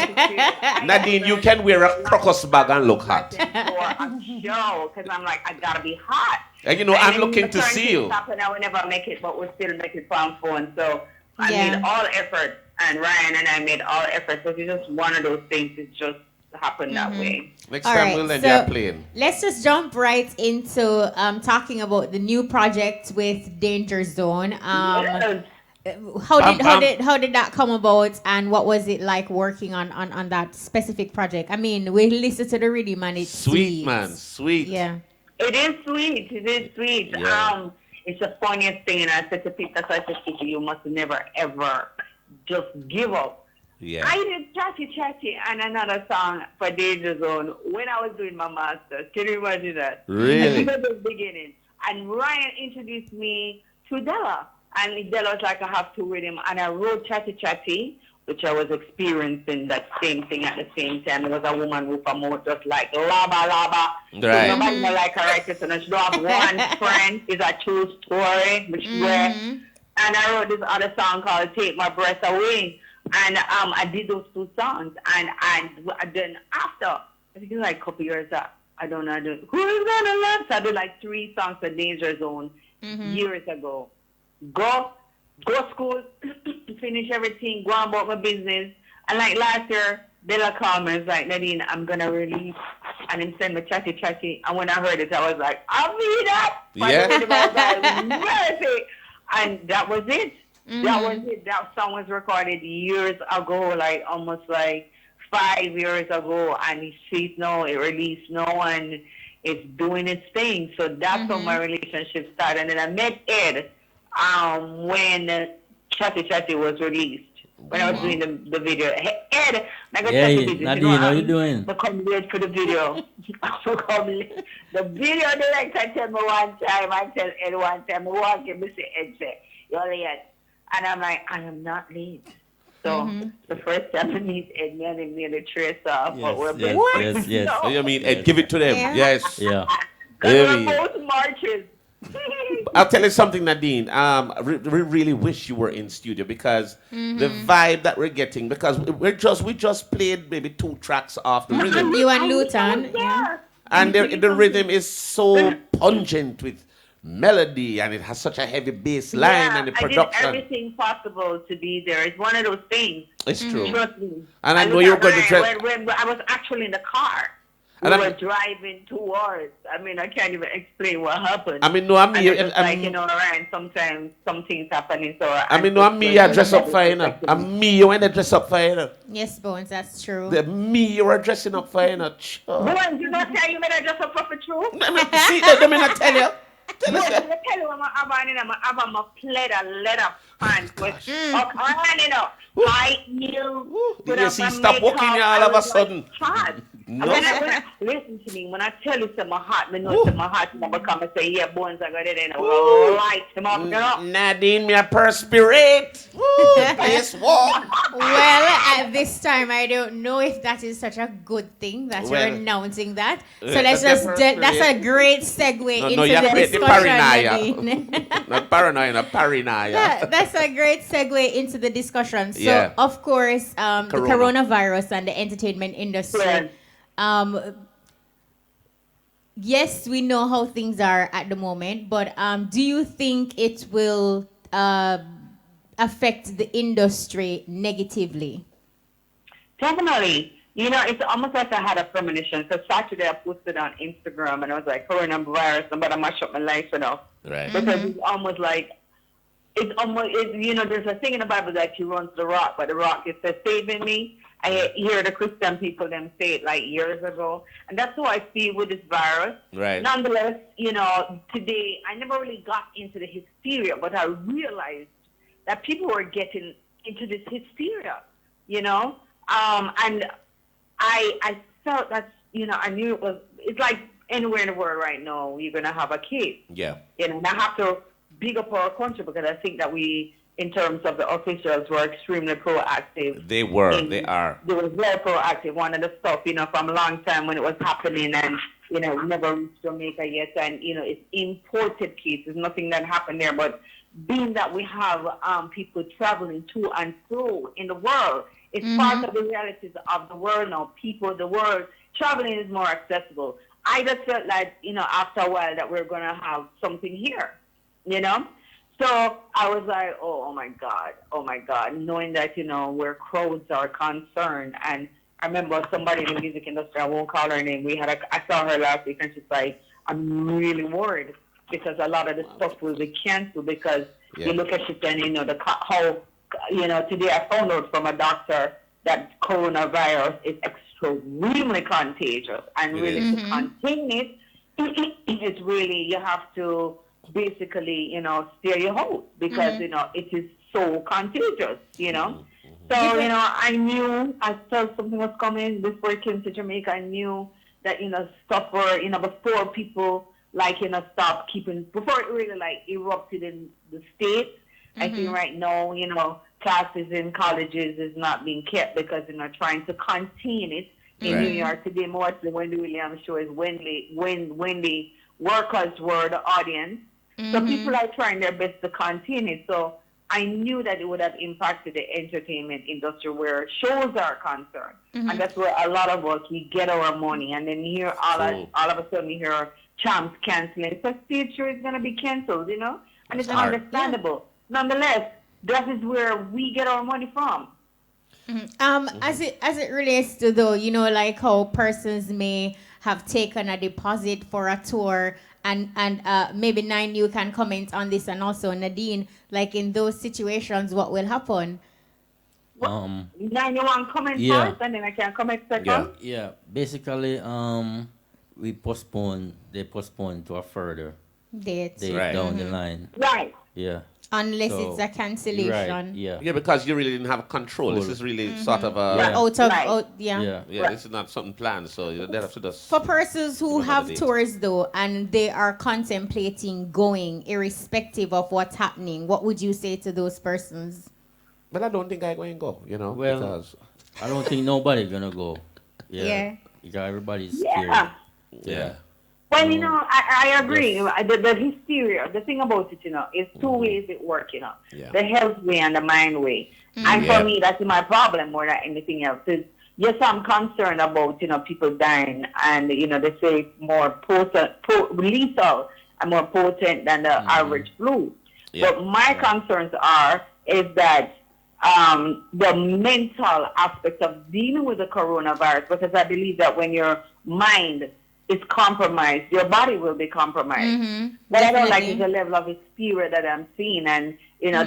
Nadine, you can wear a crocus bag and look hot. For a show, because I'm like, I gotta be hot. And you know, I'm looking to see you. And I will never make it, but we'll still make it from phone. So I Yeah. made all effort, and Ryan and I made all effort. So it's just one of those things. It just happened that way. Next All time right, we'll let so you plane. let's just jump right into talking about the new project with Dangerzone. Yes. How did that come about, and what was it like working on that specific project? I mean, we listened to the rhythm and it's Sweet, man, sweet. Yeah. It is sweet. It is sweet. Yeah. It's the funniest thing, and I said to Peter, I said to you must never ever just give up. Yeah. I did Chatty and another song for Dangerzone when I was doing my master's. Can you imagine that? Really? At the beginning. And Ryan introduced me to Della. And Della was like, I have to with him. And I wrote Chatty, which I was experiencing that same thing at the same time. There was a woman who promoted just like laba. Right. So nobody may like her right this, and she don't have one friend. It's a true story. Which where, and I wrote this other song called Take My Breath Away. And I did those two songs. And then after, I think it was like a couple years I don't know, who's gonna love? So I did like 3 songs for Dangerzone years ago. Go school, finish everything, go on about my business. And like last year, Della called me and was like, Nadine, I'm going to release. And then send me Chatty. And when I heard it, I was like, I'll be that. Yeah. Mercy. And that was it. That was it. That song was recorded years ago, like almost like 5 years ago. And it's sweet now, it released now, and it's doing its thing. So that's how my relationship started. And then I met Ed when Chatty was released. When I was doing the video. Hey, Ed, I got Hey, Nadine, Nadine, how you doing? I come late for the video. The video director tell me one time, I tell Ed one time, I walk in, Mr. Ed say, you're late. And I'm like, I am not late. So the first time I meet Ed, man, and me the trace off. But we're Yes. Oh, you mean Ed, give it to them. Yeah. Yes. Yeah. we're both marches. I'll tell you something, Nadine. We really wish you were in studio because the vibe that we're getting, because we just played maybe 2 tracks off the rhythm. You and Luton. Yeah. And the rhythm is so pungent with melody, and it has such a heavy bass line, and the production. I did everything possible to be there. It's one of those things. It's true. Trust me. And I know you're going to try. When I was actually in the car. We were driving towards. I mean, I can't even explain what happened. I mean, no, I'm me. Like, you know, around sometimes some things happening. So I mean, no, I'm me. I dress up fine. I'm me. You want to dress up fine. Yes, Bones, that's true. Me, you are dressing up fine. Bones, you not tell you made I dress up for true? See, let me not tell you. Tell you what I'm having my leather pants with high heels. You see, stop walking here all of a sudden. No. Listen to me. When I tell you something hot, I know something hot, I'm going to come and say, yeah, Bones, I got it in. Light him up, you know? Nadine, me a perspirate. Yes, walk. Well, at this time, I don't know if that is such a good thing that you're announcing that. So let's just, that's a great segue into the discussion, Nadine. Not paranoia, paranoia. That's a great segue into the discussion. So, of course, the coronavirus and the entertainment industry. Yes, we know how things are at the moment, but do you think it will affect the industry negatively? Definitely. You know, it's almost like I had a premonition. So Saturday I posted on Instagram and I was like, coronavirus, I'm about to mash up my life, you know. Right. Because it's almost like, you know, there's a thing in the Bible that he runs the rock, but the rock is saving me. I hear the Christian people them say it like years ago. And that's how I feel with this virus. Right. Nonetheless, you know, today I never really got into the hysteria, but I realized that people were getting into this hysteria, you know. And I felt that, you know, I knew it's like anywhere in the world right now, you're going to have a case. Yeah. You know, and I have to big up our country because I think that we, in terms of the officials, were extremely proactive. They were. They are. They were very proactive. One of the stuff, you know, from a long time when it was happening and, you know, never reached Jamaica yet. And, you know, it's imported cases, nothing that happened there. But being that we have people traveling to and fro in the world, it's part of the realities of the world now. People, the world, traveling is more accessible. I just felt like, you know, after a while that we're going to have something here, you know? So I was like, oh my God, knowing that, you know, where crowds are concerned. And I remember somebody in the music industry, I won't call her name, I saw her last week and she's like, I'm really worried because a lot of the stuff will be canceled because you look at it and, you know, how, you know, today I found out from a doctor that coronavirus is extremely contagious and really to contain it, it's really, you have to basically, you know, steer your house because, you know, it is so contagious, you know. So, you know, I felt something was coming before I came to Jamaica. I knew that, you know, stuff were, you know, before people, like, you know, stopped keeping, before it really, like, erupted in the States. I think right now, you know, classes in colleges is not being kept because, you know, trying to contain it. In New York today, mostly Wendy Williams show is when the workers were the audience. So people are trying their best to contain it. So I knew that it would have impacted the entertainment industry where shows are concerned. And that's where a lot of us, we get our money. And then here, all of a sudden, you hear Champs canceling. So stage show is going to be canceled, you know? And it's understandable. Nonetheless, that is where we get our money from. As it relates to, though, you know, like how persons may have taken a deposit for a tour, and maybe Nine, you can comment on this, and also Nadine, like in those situations, what will happen? Nine, you want to comment first, and then I can comment second? Yeah. Basically, they postpone to a further date down the line. Right. Yeah. Unless it's a cancellation. Right, yeah, because you really didn't have control. This is really sort of a... this is not something planned, so you have to just... For persons who have tours, though, and they are contemplating going, irrespective of what's happening, what would you say to those persons? But I don't think I'm going to go, you know, well, because... I don't think nobody's going to go. Because everybody's scared. Yeah. Well, you know, I agree. The hysteria, the thing about it, you know, is two ways it works, you know. The health way and the mind way. And for me, that's my problem more than anything else. Is yes, I'm concerned about, you know, people dying and, you know, they say it's more lethal and more potent than the average flu. But my concerns is that the mental aspect of dealing with the coronavirus, because I believe that when your mind is compromised, your body will be compromised. But I don't like the level of hysteria that I'm seeing, and you know,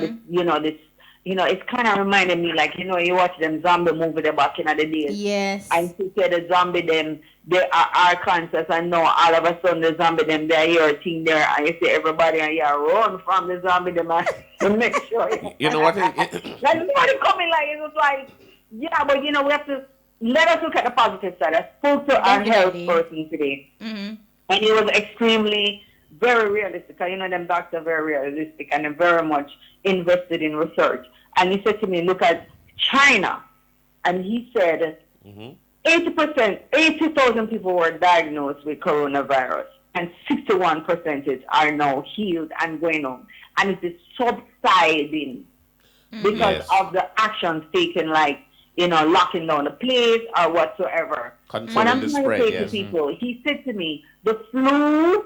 it's kind of reminded me, like, you know, you watch them zombie movie the back in the days. Yes. And you say the zombie them, they are conscious, and now all of a sudden the zombie them, they're here, thing there, and you see everybody and you run from the zombie them to make sure. You know what? Like nobody coming, like it was like, yeah, but you know, we have to. Let us look at the positive side. I spoke to our health person today, and he was extremely, very realistic. You know, them doctors are very realistic and they're very much invested in research. And he said to me, look at China. And he said 80,000 people were diagnosed with coronavirus, and 61% are now healed and going on. And it is subsiding because of the actions taken, like, you know, locking down the place or whatsoever. When I'm trying to say to people, he said to me, the flu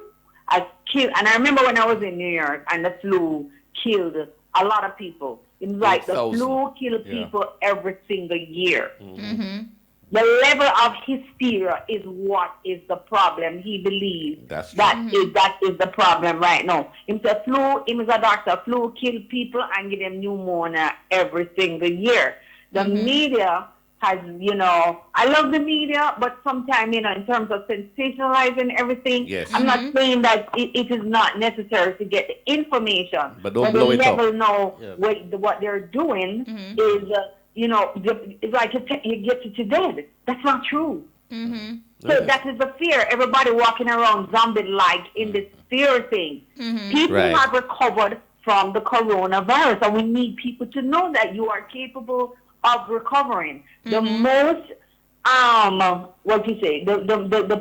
has killed, and I remember when I was in New York and the flu killed a lot of people. It's like the 8,000. flu kill people every single year. Mm-hmm. The level of hysteria is what is the problem. He believes That's true. that is the problem right now. Him is a doctor. Flu kill people and give them pneumonia every single year. The media has, I love the media, but sometimes, in terms of sensationalizing everything, I'm not saying that it is not necessary to get the information. But don't blow it up. But know what they're doing is, it's like you get to dead. That's not true. So that is the fear. Everybody walking around zombie-like in this fear thing. People have recovered from the coronavirus, and we need people to know that you are capable of recovering. The most, the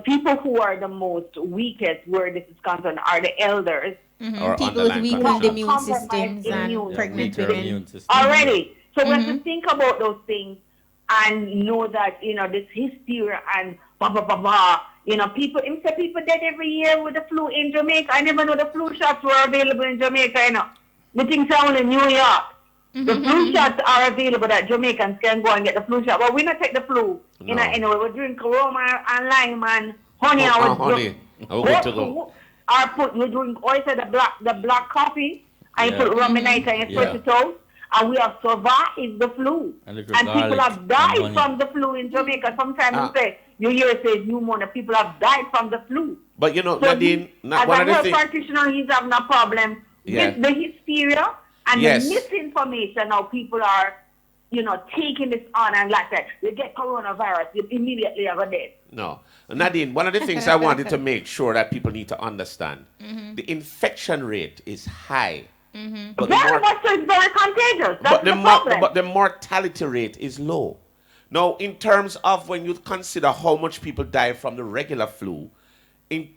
people who are the most weakest where this is concerned are the elders. People with weakened immune systems and pregnant women. Already. So we have to think about those things and know that, this hysteria and people dead every year with the flu in Jamaica. I never know the flu shots were available in Jamaica, The things are only in New York. The flu shots are available that Jamaicans can go and get the flu shot. But we not take the flu. No. We drink Roma and lime and honey. Honey. Good to go. We drink the black coffee. I put rum in it and sweat it out. And we have survived the flu. And people have died from the flu in Jamaica. Sometimes you hear it say pneumonia. People have died from the flu. But Nadine, as a health practitioner, he's having a problem with the hysteria and the misinformation. How people are, taking this on and like that. You get coronavirus, you immediately are dead. No. Nadine, one of the things I wanted to make sure that people need to understand, the infection rate is high. But very much so, it's very contagious. That's the problem. But the mortality rate is low. Now, in terms of when you consider how much people die from the regular flu, in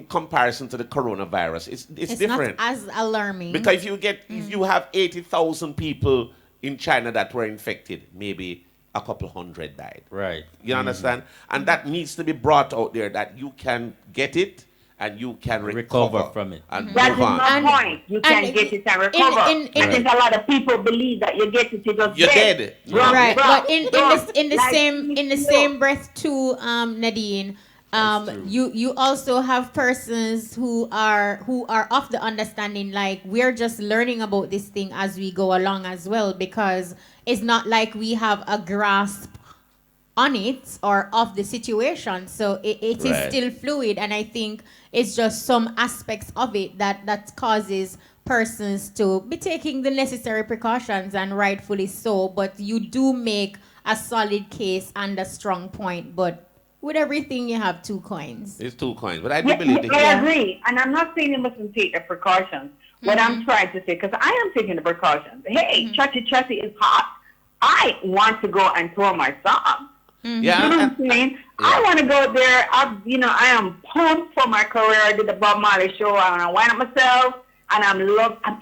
comparison to the coronavirus, it's different. Not as alarming. Because if you have 80,000 people in China that were infected, maybe a couple hundred died. Right. You understand? And that needs to be brought out there that you can get it and you can recover from it. And that move is on. my point. You can get it and recover. I think a lot of people believe that you get it, you're dead. Right. But in the same breath too, Nadine, you also have persons who are of the understanding like we're just learning about this thing as we go along as well, because it's not like we have a grasp on it or of the situation, so it is still fluid, and I think it's just some aspects of it that causes persons to be taking the necessary precautions, and rightfully so. But you do make a solid case and a strong point, but with everything you have two coins. It's two coins, but I do believe I agree, and I'm not saying you mustn't take the precautions. What I'm trying to say, because I am taking the precautions. Hey, Chatty is hot. I want to go and tour my song. Yeah, you know what I'm saying? I want to go there. I am pumped for my career. I did the Bob Marley show. I want to wind up myself, and I'm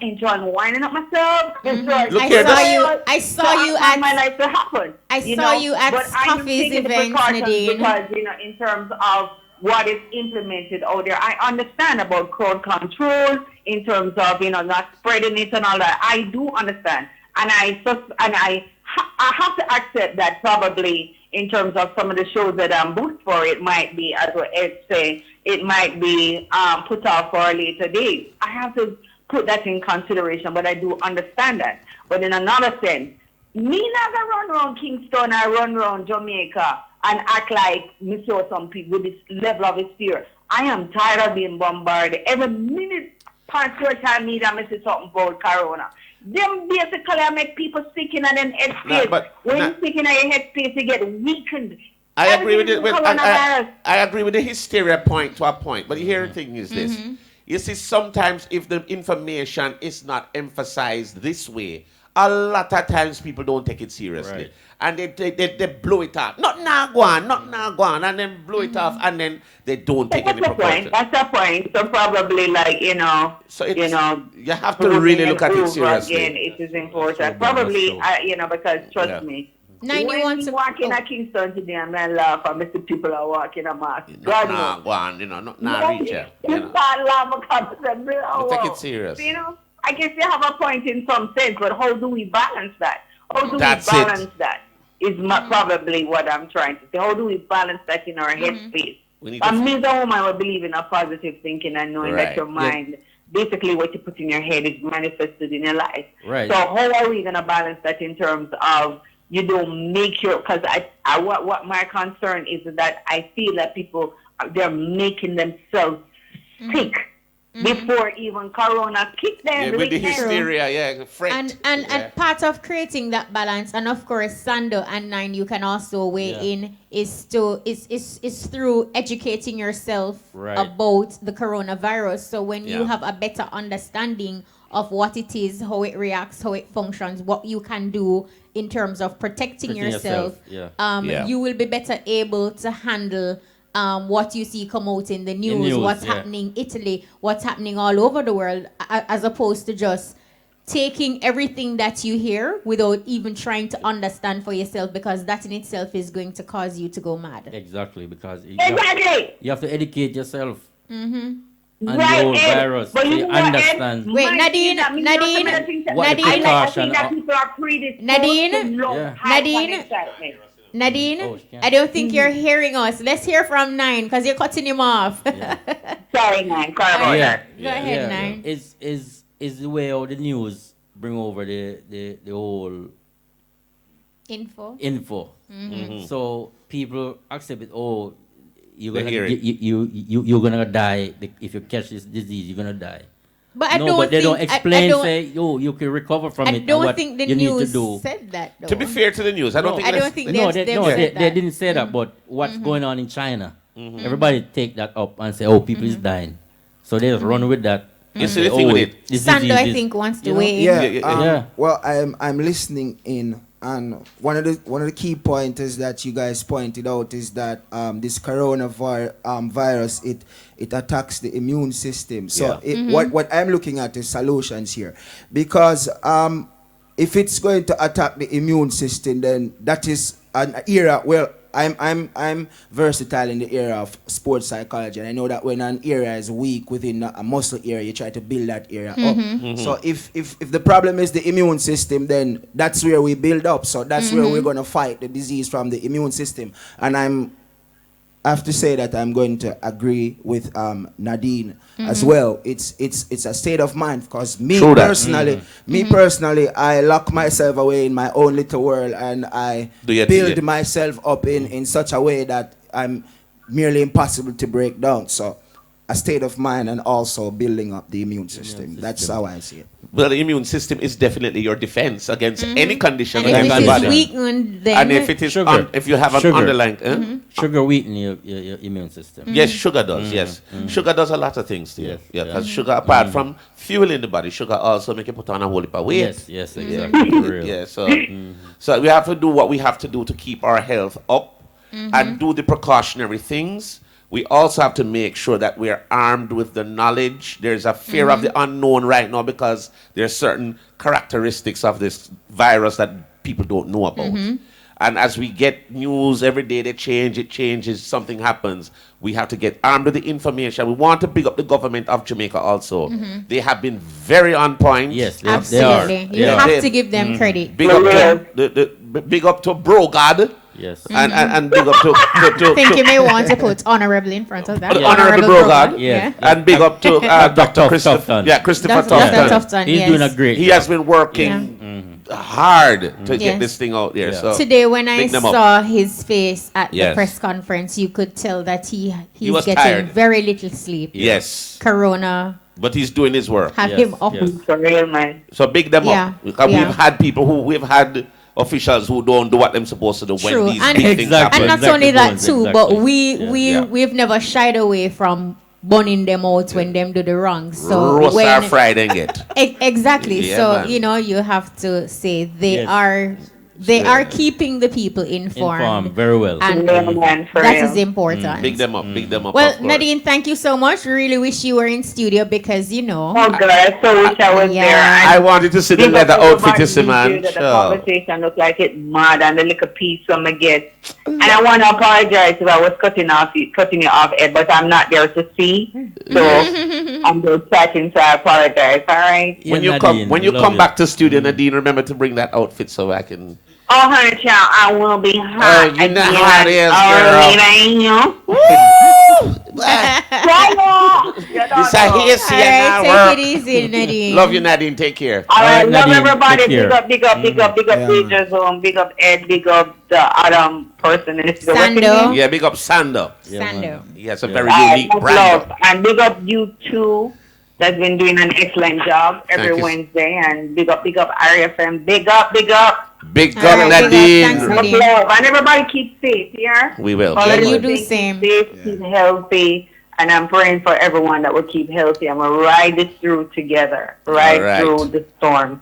enjoying winding up myself. I saw you at my life to happen. I saw you at Coffee's event, Nadine. Because in terms of what is implemented out there, I understand about crowd control in terms of not spreading it and all that. I do understand, and I have to accept that probably in terms of some of the shows that I'm booked for, it might be, as Ed say, it might be put off for a later date. I have to put that in consideration, but I do understand that. But in another sense, me not gonna run around Kingston or run around Jamaica and act like me saw some people with this level of fear. I am tired of being bombarded. Every minute on social media, I see something about corona. Them basically make people sick in them head space. When you sick in your head space, you get weakened. I agree with it. I agree with the hysteria point to a point. But here the thing is this. You see, sometimes if the information is not emphasized this way, a lot of times people don't take it seriously. Right. And they blow it off. Not now go on, and then blow it off, and then they don't take any precautions. That's the point. So probably you have to really look at it seriously. Again, it is important. Probably, because trust me. When you walk in Kingston today, I'm going to laugh and I see people are walking a mask. God knows. Not reach you. You start laughing because take it serious. I guess you have a point in some sense, but how do we balance that? How do That's we balance that? Is probably what I'm trying to say. How do we balance that in our headspace? Me as a woman, I believe in a positive thinking and knowing that your mind, basically what you put in your head is manifested in your life. Right. So how are we going to balance that in terms of you don't make your, because what my concern is that I feel that people, they're making themselves sick before even Corona kicked them. Yeah, with the hysteria, And part of creating that balance, and of course, Sando and Nine, you can also weigh in, is through educating yourself about the coronavirus. So when you have a better understanding of what it is, how it reacts, how it functions, what you can do in terms of protecting yourself, you will be better able to handle what you see come out in the news, what's happening in Italy, what's happening all over the world, as opposed to just taking everything that you hear without even trying to understand for yourself, because that in itself is going to cause you to go mad. Exactly, because you have to educate yourself. And the whole virus, but you understand. Wait, Nadine, I don't think you're hearing us. Let's hear from Nine, because you're cutting him off. Sorry, Nine. Go ahead, Nine. Is the way how the news bring over the whole info. So people accept it. Oh, you're gonna die if you catch this disease. You're gonna die. But they don't explain. Say, you can recover from it. I don't think the news said that, though. To be fair to the news, I don't think they didn't say that. But what's going on in China? Everybody take that up and say, oh, people is dying. So they just run with that. Sando, I think, wants to weigh in. Well, I'm listening in, and one of the key pointers that you guys pointed out is that this virus it attacks the immune system. So what I'm looking at is solutions here, because if it's going to attack the immune system, then that is an era. Well, I'm versatile in the area of sports psychology, and I know that when an area is weak within a muscle area, you try to build that area up. So if the problem is the immune system, then that's where we build up. So that's where we're going to fight the disease from the immune system. And I have to say that I'm going to agree with Nadine as well. It's a state of mind, because me personally, I lock myself away in my own little world, and I build myself up in such a way that I'm merely impossible to break down. So a state of mind, and also building up the immune system. That's how I see it. Well, the immune system is definitely your defense against any condition and against the body. Weakened, and if it is if you have an underlying sugar weaken your immune system. Yes, sugar does. Yes, sugar does a lot of things to you. Because sugar, apart from fueling the body, sugar also make you put on a whole heap of weight. Yes, exactly. Yeah, so we have to do what we have to do to keep our health up and do the precautionary things. We also have to make sure that we're armed with the knowledge. There's a fear of the unknown right now, because there are certain characteristics of this virus that people don't know about. And as we get news every day, it changes, something happens. We have to get armed with the information. We want to big up the government of Jamaica also. They have been very on point. Yes, absolutely. You have to give them credit. Big up to Bro God. Yes. And big up to I think you may want to put honorable in front of that. Honorable Brogard. And big up to Dr. Christopher. Christopher Tufton. He's doing a great He has been working hard to get this thing out there. So today when I saw his face at the press conference, you could tell that he's getting tired. Very little sleep. Yes. Corona. But he's doing his work. Have him up. For real, man. So big them up. Because we've had people we've had officials who don't do what they're supposed to do when these big things happen. And not only that too, but we've never shied away from burning them out when them do the wrong. So roast our fried and get. Exactly. You have to say they are They are keeping the people informed. Very well. And that is important. Big them up, big them up. Well, Nadine, thank you so much. We really wish you were in studio because, you know. Oh, God, I so wish I was there. I wanted to see the leather outfit, you see, man. The conversation looked like it mad and the little piece from I get. And I want to apologize if I was cutting you off, Ed, but I'm not there to see. So I'm just chatting, so I apologize. All right. When you come back to studio, Nadine, remember to bring that outfit so I can. Oh, honey, child, I will be hot. You know how it is, girl. Take it easy, Nadine. Love you, Nadine. Take care. All right, love everybody. Big up Dangerzone. Big up Ed. Big up the Adam person. Sando. Yeah, big up Sando. Sando. He has a very unique brand. Love. And big up you too. That's been doing an excellent job every Wednesday. And big up RFM. Big up. Big up, right, Nadine. Thanks, love. And everybody keep safe here. We will. You do same. Safe, keep healthy. And I'm praying for everyone that will keep healthy. I'm going to ride this through together. Through the storm.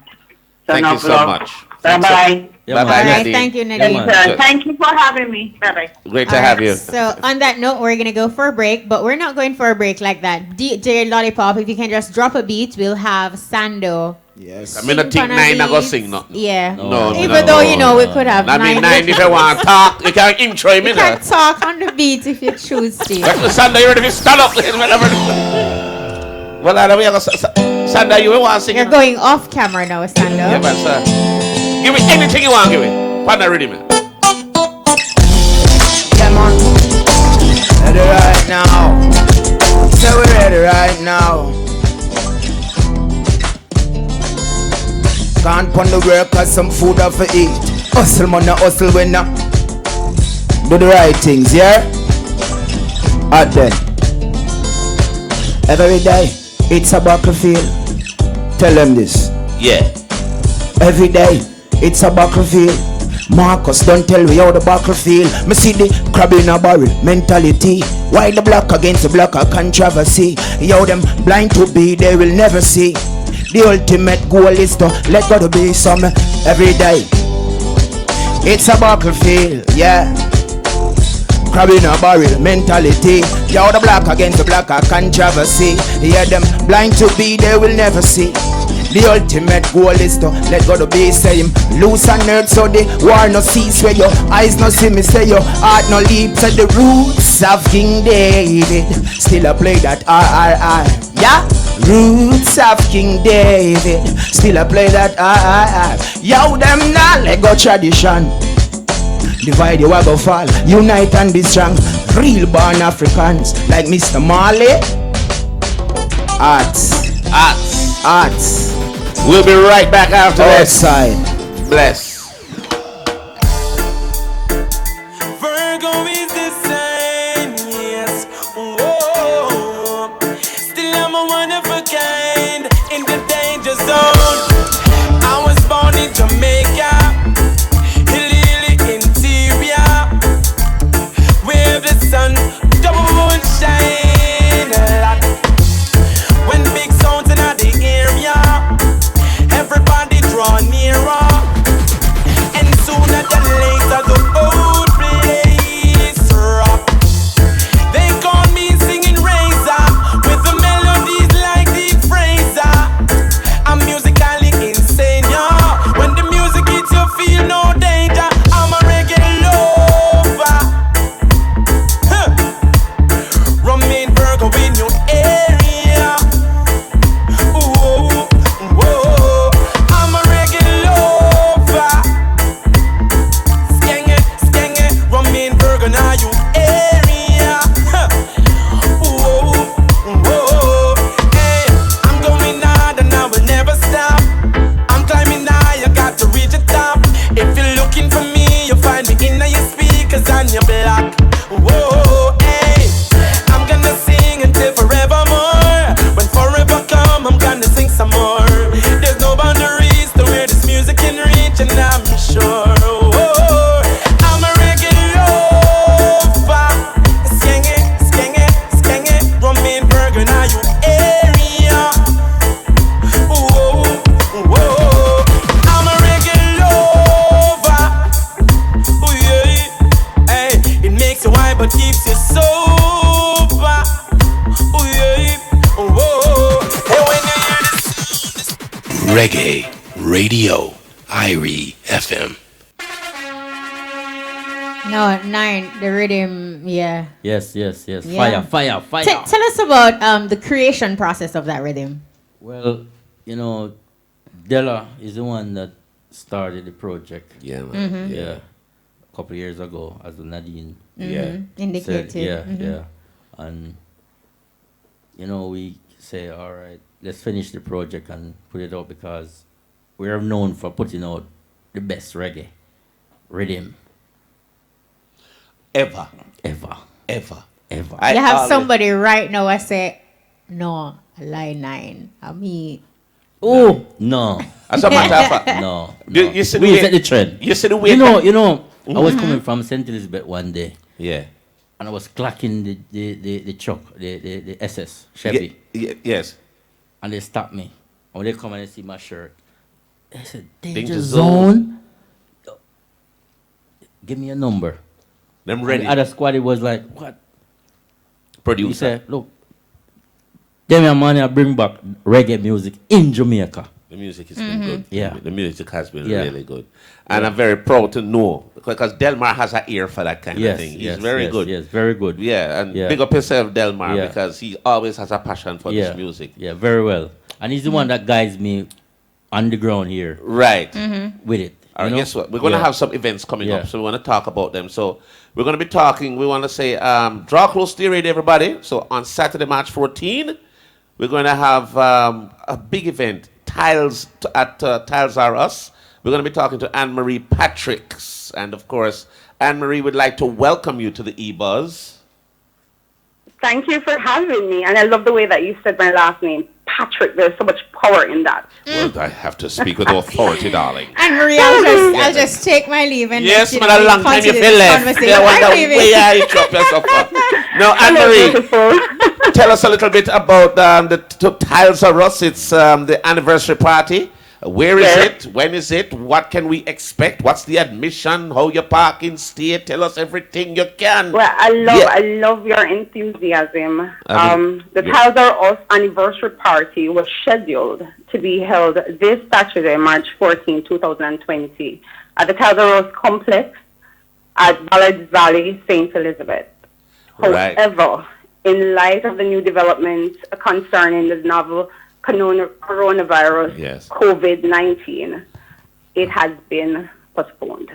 Thank you so much. Bye-bye. Bye-bye, Nadine. Thank you, Nadine. Thank you for having me. Bye-bye. Great to have you. So on that note, we're going to go for a break, but we're not going for a break like that. DJ Lollipop, if you can just drop a beat, we'll have Sando. Yes. I mean, I think 9 I go sing nothing. Yeah. No. Even though, you know, we could have 9. I mean, 9 if you want to talk, you can intro him in there. You can talk on the beat if you choose to. Sando, you ready to stand up? Well, I don't know. Sando, you want to sing? You're going off camera now, Sando. Yeah, but sir. Give me anything you want, give me. Partner, ready, man. Come on. Ready right now. So we're ready right now. Can't pon the work cause some food have to eat. Hustle man, hustle winner. Do the right things, yeah? Alright then. Every day, it's a battlefield. Tell them this. Yeah. Every day, it's a battlefield. Marcus, don't tell me how the battlefield. Me see the crab in a barrel mentality. Why the block against the block a controversy? Yo, them blind to be, they will never see. The ultimate goal is to let go to be some every day. It's a battlefield, yeah. Crab in a barrel mentality. Yo, the block against the block a controversy. Yeah, them blind to be, they will never see. The ultimate goal is to let go to be say him loose and nerd so the war no cease. Where your eyes no see me say your heart no leap. Say the roots of King David still a play that RRR. Yeah, roots of King David still a play that RRR. Yo, them not let go tradition. Divide you will go fall. Unite and be strong. Real born Africans like Mr. Marley. Arts. We'll be right back after this. Outside. Bless. Virgo is the sign, yes. Whoa. Still I'm a one of a kind in the danger zone. I was born in Jamaica, hilly interior, where the sun don't shine a lot. When big sounds in the area, everybody draw nearer. Reggae Radio, Irie FM. No, 9, the rhythm, yeah. Yes. Yeah. Fire. Tell us about the creation process of that rhythm. Well, Della is the one that started the project. Yeah, man. Mm-hmm. Yeah. A couple of years ago, as Nadine indicated. said, yeah. And, we say, all right, let's finish the project and put it out because we are known for putting out the best reggae rhythm. Ever. You have somebody right now I say, no, line 9. Oh, no. As a matter of fact. No. You see we set the trend. You see the way. I was coming from St. Elizabeth one day. Yeah. And I was clacking the truck, the SS, Chevy. Yes. And they stopped me. And when they come and they see my shirt, they said, Dangerzone. Give me a number. Them ready. And the other squad, it was like, what? Producer. He said, look, give me a money, I bring back reggae music in Jamaica. The music has been good. Yeah. The music has been really good. And I'm very proud to know, because Delmar has an ear for that kind of thing. He's very good. Yes, very good. Yeah, and big up yourself, Delmar, because he always has a passion for this music. Yeah, very well. And he's the one that guides me on the ground here. Right. With it. All right, guess what? We're going to have some events coming up, so we want to talk about them. So we're going to be talking, we want to say, draw close to the radio, everybody. So on Saturday, March 14, we're going to have a big event, Tiles Are Us. We're going to be talking to Anne-Marie Patricks. And, of course, Anne-Marie would like to welcome you to the E-Buzz. Thank you for having me. And I love the way that you said my last name, Patrick. There's so much power in that. Well, I have to speak with authority, darling. Anne-Marie, I'll just take my leave and yes, man, a long time you feel left. Yeah, where you drop yourself up. Now, Anne-Marie, tell us a little bit about the Tiles Are Us. It's the anniversary party. Where is it? When is it? What can we expect? What's the admission? How you parking? Stay? Tell us everything you can. Well, I love your enthusiasm. The Tiles Are Us anniversary party was scheduled to be held this Saturday, March 14, 2020, at the Tiles Are Us complex at Ballard Valley, St. Elizabeth. Right. However, in light of the new developments concerning the novel coronavirus, COVID-19, it has been postponed.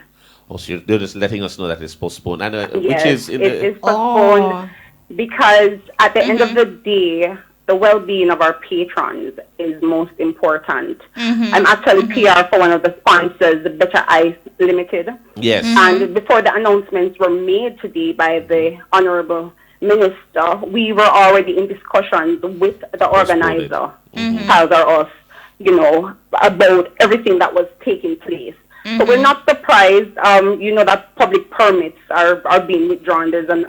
Oh, so they're just letting us know that it's postponed. And, yes, which is it is postponed because at the end of the day, the well-being of our patrons is most important. I'm actually PR for one of the sponsors, the Better Ice Limited. Yes. And before the announcements were made today by the Honorable Minister, we were already in discussions with the organizer, Tiles Are Us, about everything that was taking place. So we're not surprised, that public permits are being withdrawn. There's an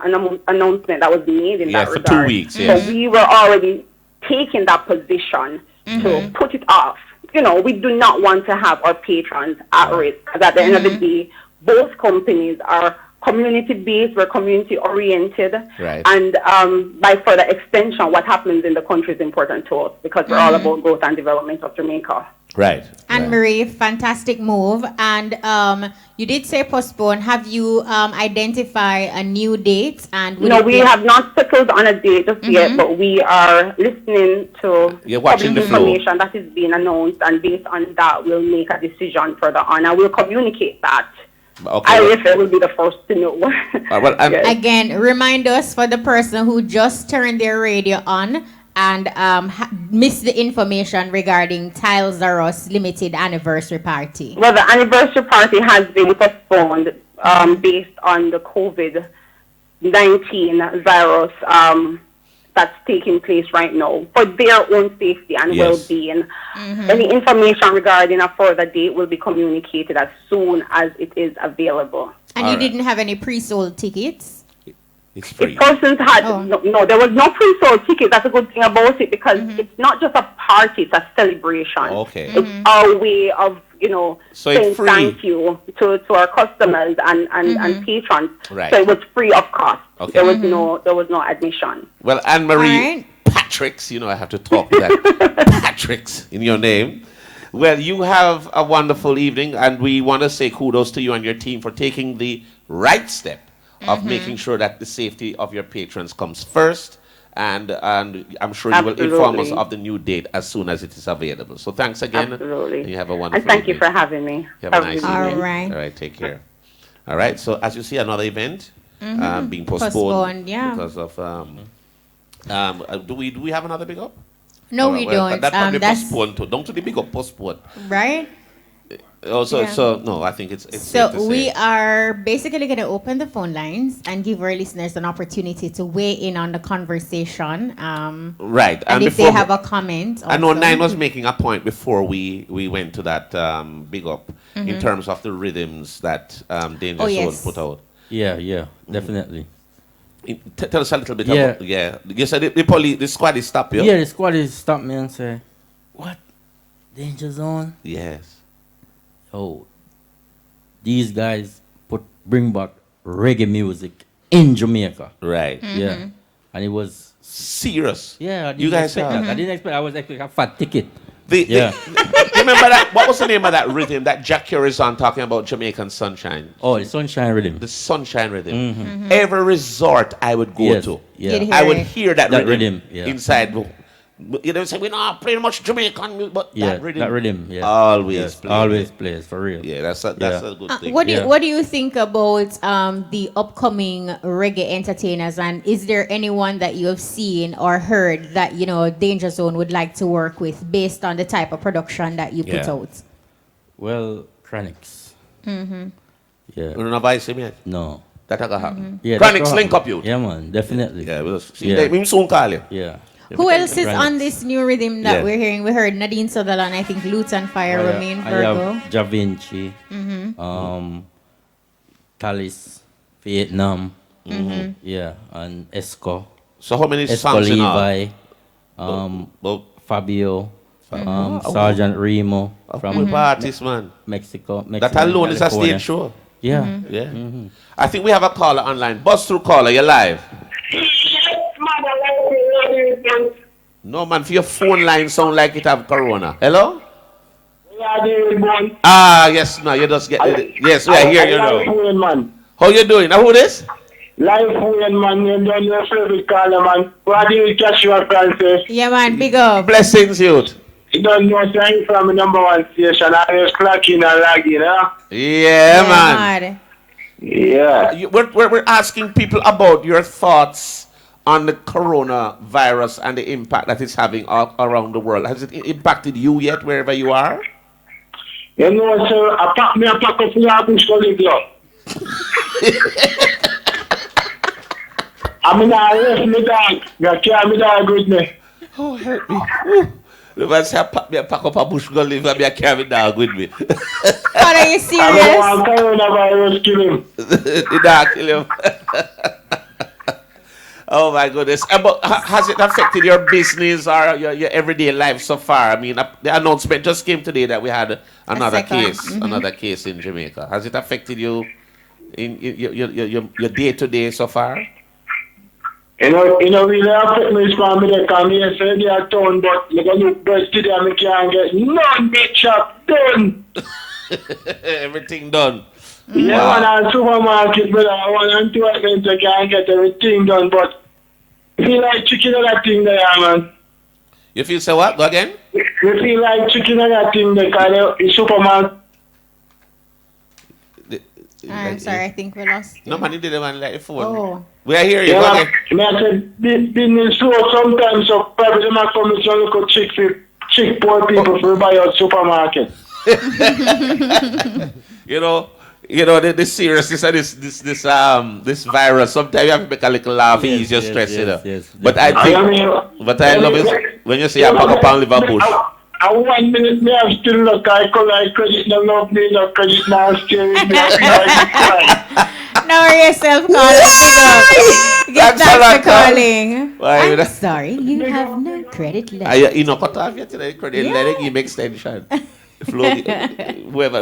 announcement that was made in that regard. For 2 weeks, yes. So we were already taking that position to put it off. We do not want to have our patrons at risk, because at the end of the day, both companies are community-based, we're community-oriented, right. And by further extension, what happens in the country is important to us, because we're all about growth and development of Jamaica. Right. Anne-Marie, fantastic move. And you did say postpone. Have you identified a new date? And no, we have not settled on a date just yet, but we are listening to public information that is being announced, and based on that, we'll make a decision further on, and we'll communicate that. Okay. I will be the first to know. Again, remind us for the person who just turned their radio on and missed the information regarding Tiles Are Us Limited anniversary party. Well, the anniversary party has been postponed based on the COVID-19 virus that's taking place right now for their own safety and well-being. Any information regarding a further date will be communicated as soon as it is available. And you didn't have any pre-sold tickets? It's free. If persons had, no, there was no pre-sold tickets. That's a good thing about it, because it's not just a party, it's a celebration. Okay. It's our way of, saying free. thank you to our customers and patrons. Right. So it was free of cost. Okay. There was no admission. Well, Anne-Marie Patricks, I have to talk with that Patricks in your name. Well, you have a wonderful evening, and we want to say kudos to you and your team for taking the right step of making sure that the safety of your patrons comes first. And I'm sure you will inform us of the new date as soon as it is available. So thanks again. Absolutely. And you have a wonderful And thank evening. you for having me. You have a nice evening. All right. All right, take care. All right, so as you see, another event being postponed. Postponed, yeah. Because of, do we have another big up? No, we don't. That probably That's postponed too. Don't do the big up, postponed. right. Also, Yeah. so no, I think it's safe So to say. we are basically going to open the phone lines and give our listeners an opportunity to weigh in on the conversation. Right. And if they have a comment. I know also. Nine was making a point before we went to that big up in terms of the rhythms that Dangerzone put out. Yeah, definitely. Tell us a little bit Yeah. about, you said the squad is stopped you? Yeah, the squad is stopped me and say, what? Dangerzone? Yes. Oh, these guys bring back reggae music in Jamaica. Right. Yeah. And it was serious. Yeah, I didn't You guys expect said that. I didn't expect. I was expecting a fat ticket. Remember that? What was the name of that rhythm that Jack Curry's on talking about Jamaican sunshine? Oh, the sunshine rhythm. The sunshine rhythm. Every resort I would go to, Yeah. I would hear that rhythm, yeah. inside. You know, say we're not pretty much Jamaican music, but that rhythm, always plays. plays for real. Yeah, that's a good thing. What do you think about the upcoming reggae entertainers, and is there anyone that you have seen or heard that Dangerzone would like to work with based on the type of production that you put out? Well, Chronics. Yeah. You don't advise him yet? No. That gonna happen. Yeah, Chronics link up you. Yeah, man, definitely. Yeah, we'll see. We soon call you. Yeah. Who else is on this new rhythm that we're hearing? We heard Nadine, Sutherland, I think Luton Fire, Romain, Virgo. I have Ja Vinci, Talis, Vietnam, yeah, and Esco. So how many Esco songs in all? Levi, Fabio, Sergeant Remo from artist, man. Mexico. That alone is a stage show. Yeah. Yeah. I think we have a caller online. Bust through caller, you're live. No, man, for your phone line sound like it have corona. Hello? Yes, no, you just get it. Yes, we are here, you know. Man. How you doing? Now, who this? Live phone, man. You don't your favorite caller, man. What do you catch your Francis? Yeah, man, big up. Blessings, youth. You don't know saying from the number one station. I was clocking and lagging, huh? Yeah, man. Yeah. We're asking people about your thoughts on the coronavirus and the impact that it's having all around the world. Has it impacted you yet, wherever you are? You know, sir, I pack up for your bush colleague, I'm in a rest, me dog. You carry me dog with me. Oh, help me. The man say, pack up a bush go live and carry dog with me. What, are you serious? I don't want coronavirus kill him. The dog kill him. Oh my goodness. But has it affected your business or your everyday life so far? I mean, the announcement just came today that we had another case in Jamaica. Has it affected you in your day-to-day so far? You know, really affect me from me, because me say they are town, but you can look best today and me can't get none big shop done. Everything done. Yeah, Wow. man, at supermarket, but I want and two events, I can't get everything done, but I feel like chicken and that thing there, man. You feel so what? Go again? You feel like chicken and that thing there, because the supermarket. I'm sorry, I think we lost. No, man, you didn't want like the phone. Oh. We are here. You Yeah, go man, again. I said, business slow sometimes, so probably they might come to look at chick poor people for buy out supermarket. You know, the seriousness of this virus. Sometimes you have to make a little laugh, ease your stress, you know. Yes, but I love it when you say I pack up and live a bush. 1 minute me I'm still look, I credit no love me, no credit now still with me. Know yourself, caller. Get thanks for calling. Why, I'm sorry, you have no credit left. You know, cut off yet today. Credit, let it give me extension.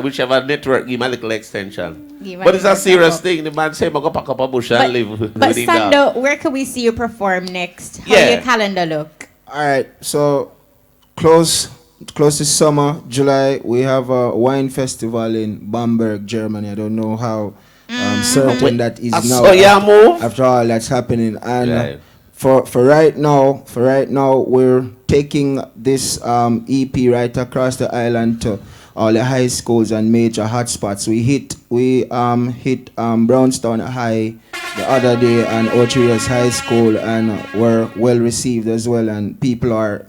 Whichever network, give me a little extension. But it's a serious thing. The man say, I'm going to pack up a bush and live with But him Sando, where can we see you perform next? How your calendar look? All right, so close close to summer, July, we have a wine festival in Bamberg, Germany. I don't know how certain that is now. After all that's happening, and for right now, we're taking this EP right across the island to all the high schools and major hotspots. We hit Brownstown High the other day and Ocho High School, and were well received as well, and people are,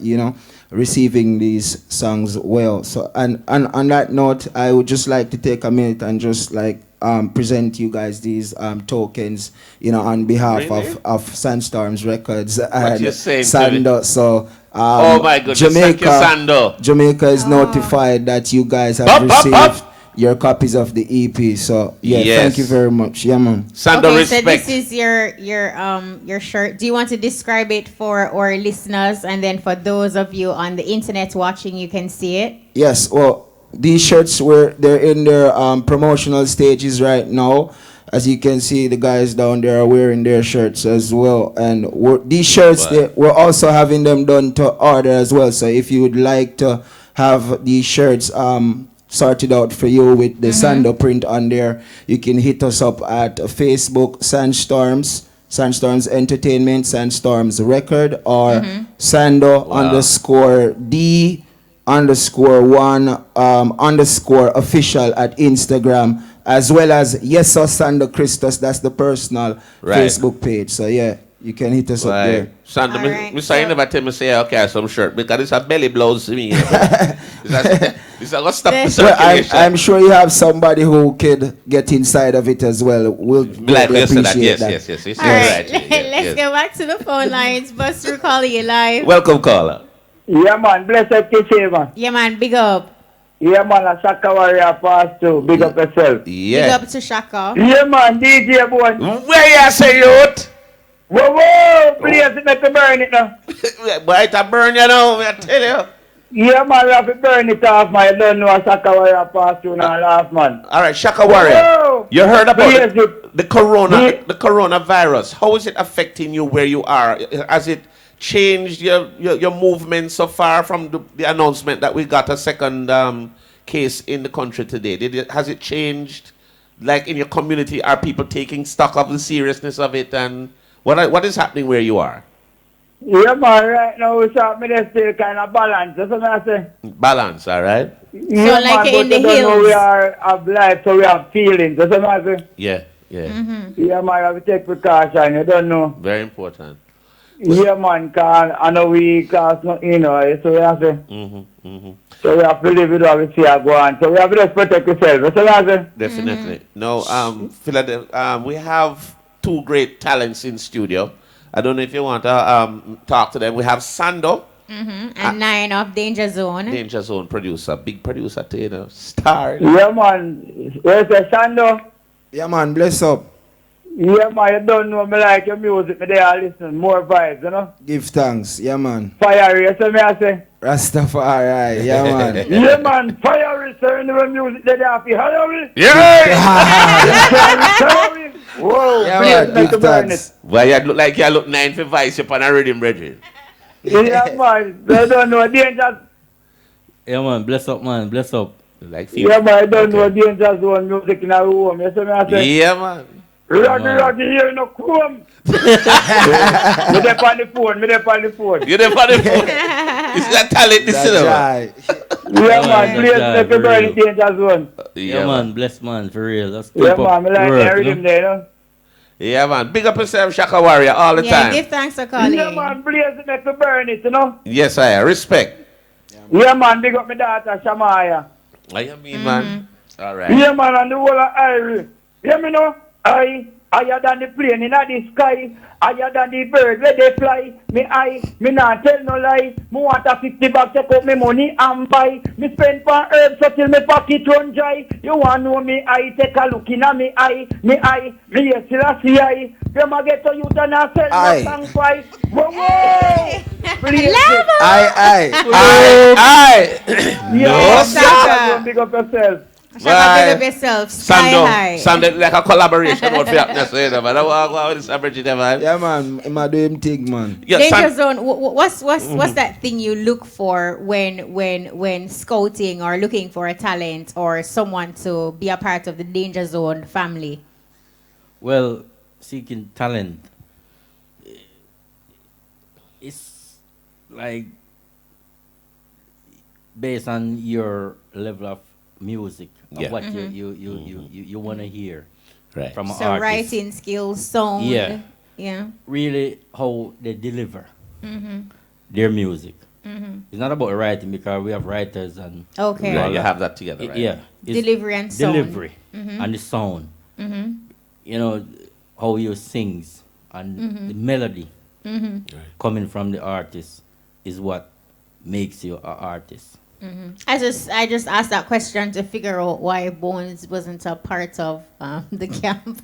receiving these songs well. So, and on that note, I would just like to take a minute and just present you guys these tokens, on behalf of Sandstorms Records and Sando. So, oh my goodness, Jamaica, thank you, Sando. Jamaica is notified that you guys have received your copies of the EP. So thank you very much. Yeah, man. Sando, respect. So this is your shirt. Do you want to describe it for our listeners, and then for those of you on the internet watching, you can see it? Yes. Well, these shirts they're in their promotional stages right now. As you can see, the guys down there are wearing their shirts as well. And these shirts, we're also having them done to order as well. So if you would like to have these shirts sorted out for you with the Sando print on there, you can hit us up at Facebook, Sandstorms Entertainment, Sandstorms Record, or Sando _D_1_ official at Instagram, as well as Sando Christos. That's the personal Facebook page. So you can hit us up there. Sando, me say never tell me say okay some shirt because it's a belly blows to me. It's a stop the circulation. I'm sure you have somebody who could get inside of it as well. We'll appreciate that. Yes. All right, let's go back to the phone lines. Buster calling you live. Welcome, caller. Yeah, man. Blessed to favor. Yeah, man. Big up. Yeah, man. A Shaka Warrior pass too. Big up yourself. Yeah. Big up to Shaka. Yeah, man. DJ boy. Where you say youth? Whoa, please make me burn it now. Why it a burn you now? I tell you. Yeah, man, we have to burn it off, man. I don't know a Shaka Warrior pass through now last, man. All right, Shaka Warrior. Whoa. You heard about the coronavirus. How is it affecting you where you are? Has it changed your movement so far from the announcement that we got a second case in the country today? Has it changed, like in your community? Are people taking stock of the seriousness of it, and what is happening where you are? Yeah, man, right now we start me still kind of balance. That's what I say. Balance, all right? Yeah, so like man, in the hills. We are of life, so we have feelings. That's what I say. Yeah. Yeah, man, we have to take precaution. You don't know. Very important. Yeah, man, cause I know we cause so we have to. So we have to live with what we see go on. So we have to just protect ourselves. That's what I say. Definitely. No, Philadelphia, we have two great talents in studio. I don't know if you want to talk to them. We have Sando. And 9 of Dangerzone. Dangerzone producer. Big producer, star. Yeah, man. Where's the Sando? Yeah, man. Bless up. Yeah, man. You don't know me like your music. Me there listen. More vibes, you know? Give thanks. Yeah, man. Fire, you see me I say? Rastafari. Yeah, man. Yeah, man. Fire, sir. The music they have to hire. Yeah. Whoa, yeah, please make a burn it. Well, you look like you look 9 for vice upon a rhythm, brethren. Yeah, man. They don't know danger. Yeah, man. Bless up, man. Bless up. Like yeah, man. I don't know Dangerzone music in our home. You see me I say? Yeah, man. Rocky, here no come. Me there on the phone. You there on the phone? It's that talent, this is yeah, man. Please make a burn it Dangerzone. Yeah, man. Bless, man. For real. That's yeah, man. Me like the rhythm there, you know? Yeah, man. Big up yourself, Shaka Warrior, all the time. Yeah, give thanks for calling. Yeah, man. Please make a burn it, you know? Yes, I respect. Yeah, man. Big up my daughter, Shamaya. I mean, man. All right. Yeah, man. And the whole of Irie. Yeah, me know? Higher than the plane in the sky, higher than the bird where they fly. Me not tell no lie. Me want a 50 bucks, take out me money and buy. Me spend for herbs so till me pocket run dry. You want know me eye, take a look in me eye. Me yes, still a see eye. Them a get to you and I sell no song fight. Whoa, please. Aye. Yeah, no, sir. Big up yourself. Shut up, big up yourself. Sky high. Sando, like a collaboration out for happiness, man. I don't want to go with this average, man. Yeah, man. I'm doing him thing, man. Yeah, Dangerzone, what's that thing you look for when scouting or looking for a talent or someone to be a part of the Dangerzone family? Well, seeking talent, it's like based on your level of music, of what you want to hear from an so artist. writing skills, sound. Yeah. Really how they deliver their music. It's not about writing because we have writers and yeah, you have that together, right? Yeah, delivery and sound. Delivery and the sound. You know how you sings and the melody coming from the artist is what makes you an artist. I just asked that question to figure out why Bones wasn't a part of the camp.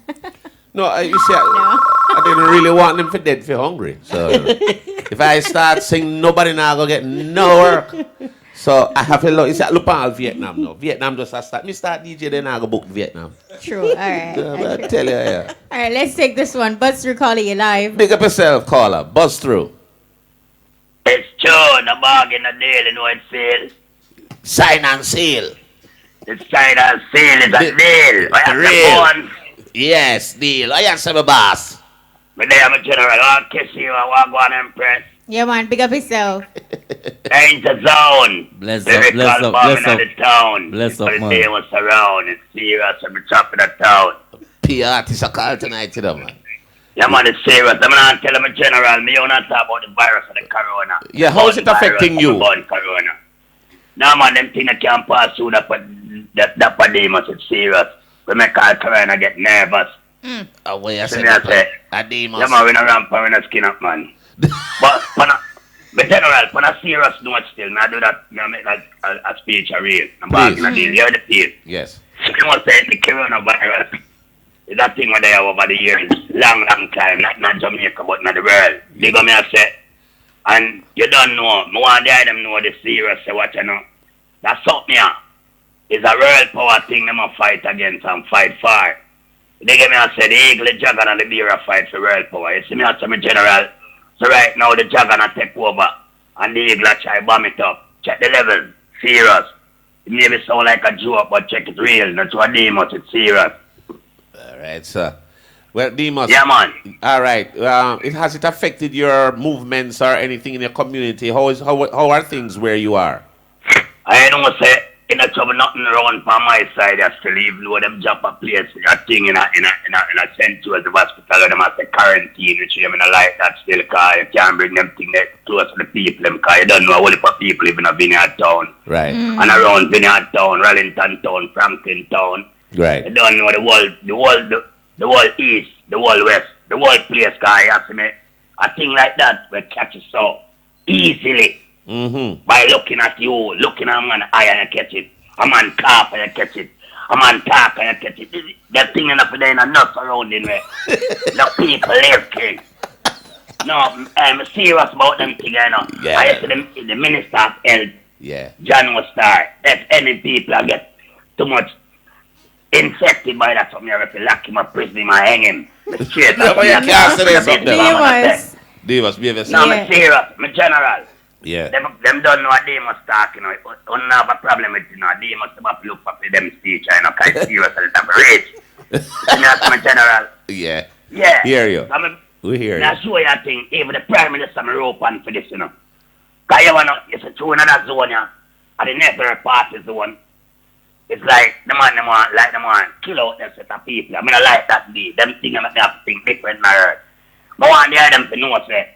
No, you see, I didn't really want them for dead, for hungry. So if I start singing, nobody now go get no work. So I have to look. It's at Lupal, Vietnam now. Vietnam just start. Me start DJ, then I go book Vietnam. True. All right. I tell you, yeah. All right, let's take this one. Buzz through, calling you live. Big up yourself, caller. Buzz through. It's true. The bargain, the deal, you know it's sale. Sign and seal. The sign and seal is a deal. I have real. Yes, deal. I answer my boss. My day, I'm a general. I'll kiss you. I want one impress. Yeah, man. Big up yourself. Dangerzone. Bless up, bless up, bless up. The town. Bless up, man. The day was around. It's serious. I'm top of the town. PR artist a call tonight, you know, man. Yeah, man, it's serious. I'm not telling my general. Me, you not talk about the virus and the corona. Yeah, how is it affecting you? Corona. Now, man, them things can't pass through that pademus. It's serious. We make all corona get nervous. Oh, wait, I say, a demon. Yeah, man, we not ramp and we not skin up, man. But general, on a serious note still, I do that, I make like a speech a real. I'm back in a deal. You hear the deal? Yes. So you must say the coronavirus is that thing where they have over the years, long time, not Jamaica, but not the world. They go me and say, and you don't know, I want them know the serious, say what you know. That's something here. It's a world power thing them a fight against and fight for. They give me and say the eagle, the dragon and the bear fight for world power. You see me as my general. So right now the dragon a take over and the eagle a try bomb it up. Check the level. Serious. It maybe sound like a joke, but check it real. Not to a demon, it's serious. Alright, sir. Well, Demas. Yeah, man. Alright. Has it affected your movements or anything in your community? How are things where you are? I don't say in a trouble nothing around for my side. I still leave low them jump a place a thing in a sent to the hospital and them as a quarantine, which them in a life that still cause you can't bring them thing that close to the people them cause you don't know only for people living in a Vineyard town. Right. And around Vineyard town, Rallington town, Franklin town. Right. You don't know the whole east, the whole west, the whole place cause you have to make a thing like that will catch you so easily. By looking at you, looking at a man eye and you catch it. A man cough and you catch it. A man talk and you catch it. That thing enough for them not surrounding me. The people live king. No, I'm serious about them thing, you know. Yeah. I see the Minister of Health, yeah. John was star. If any people get too much infected by that, something you have to lock him up, prison him, and hang him. Straight No, but you can't say something. Divas, behave yourself. No, I'm serious. I'm general. Yeah. Them don't know what they must talk, you know. Don't have a problem with it, you know. They must have to look for them speech, you know, because it's serious and it's a rich. You know, I'm a general. Yeah. Yeah. Hear you. We hear you. Now, show you a thing. Even the Prime Minister I'm open for this, you know. Because you want to, it's a true in that zone, yeah. And the necessary party zone. It's like the man kill out them set of people. I mean, I like that day. Them things that they have to think different in the earth. But I want the them to know, say,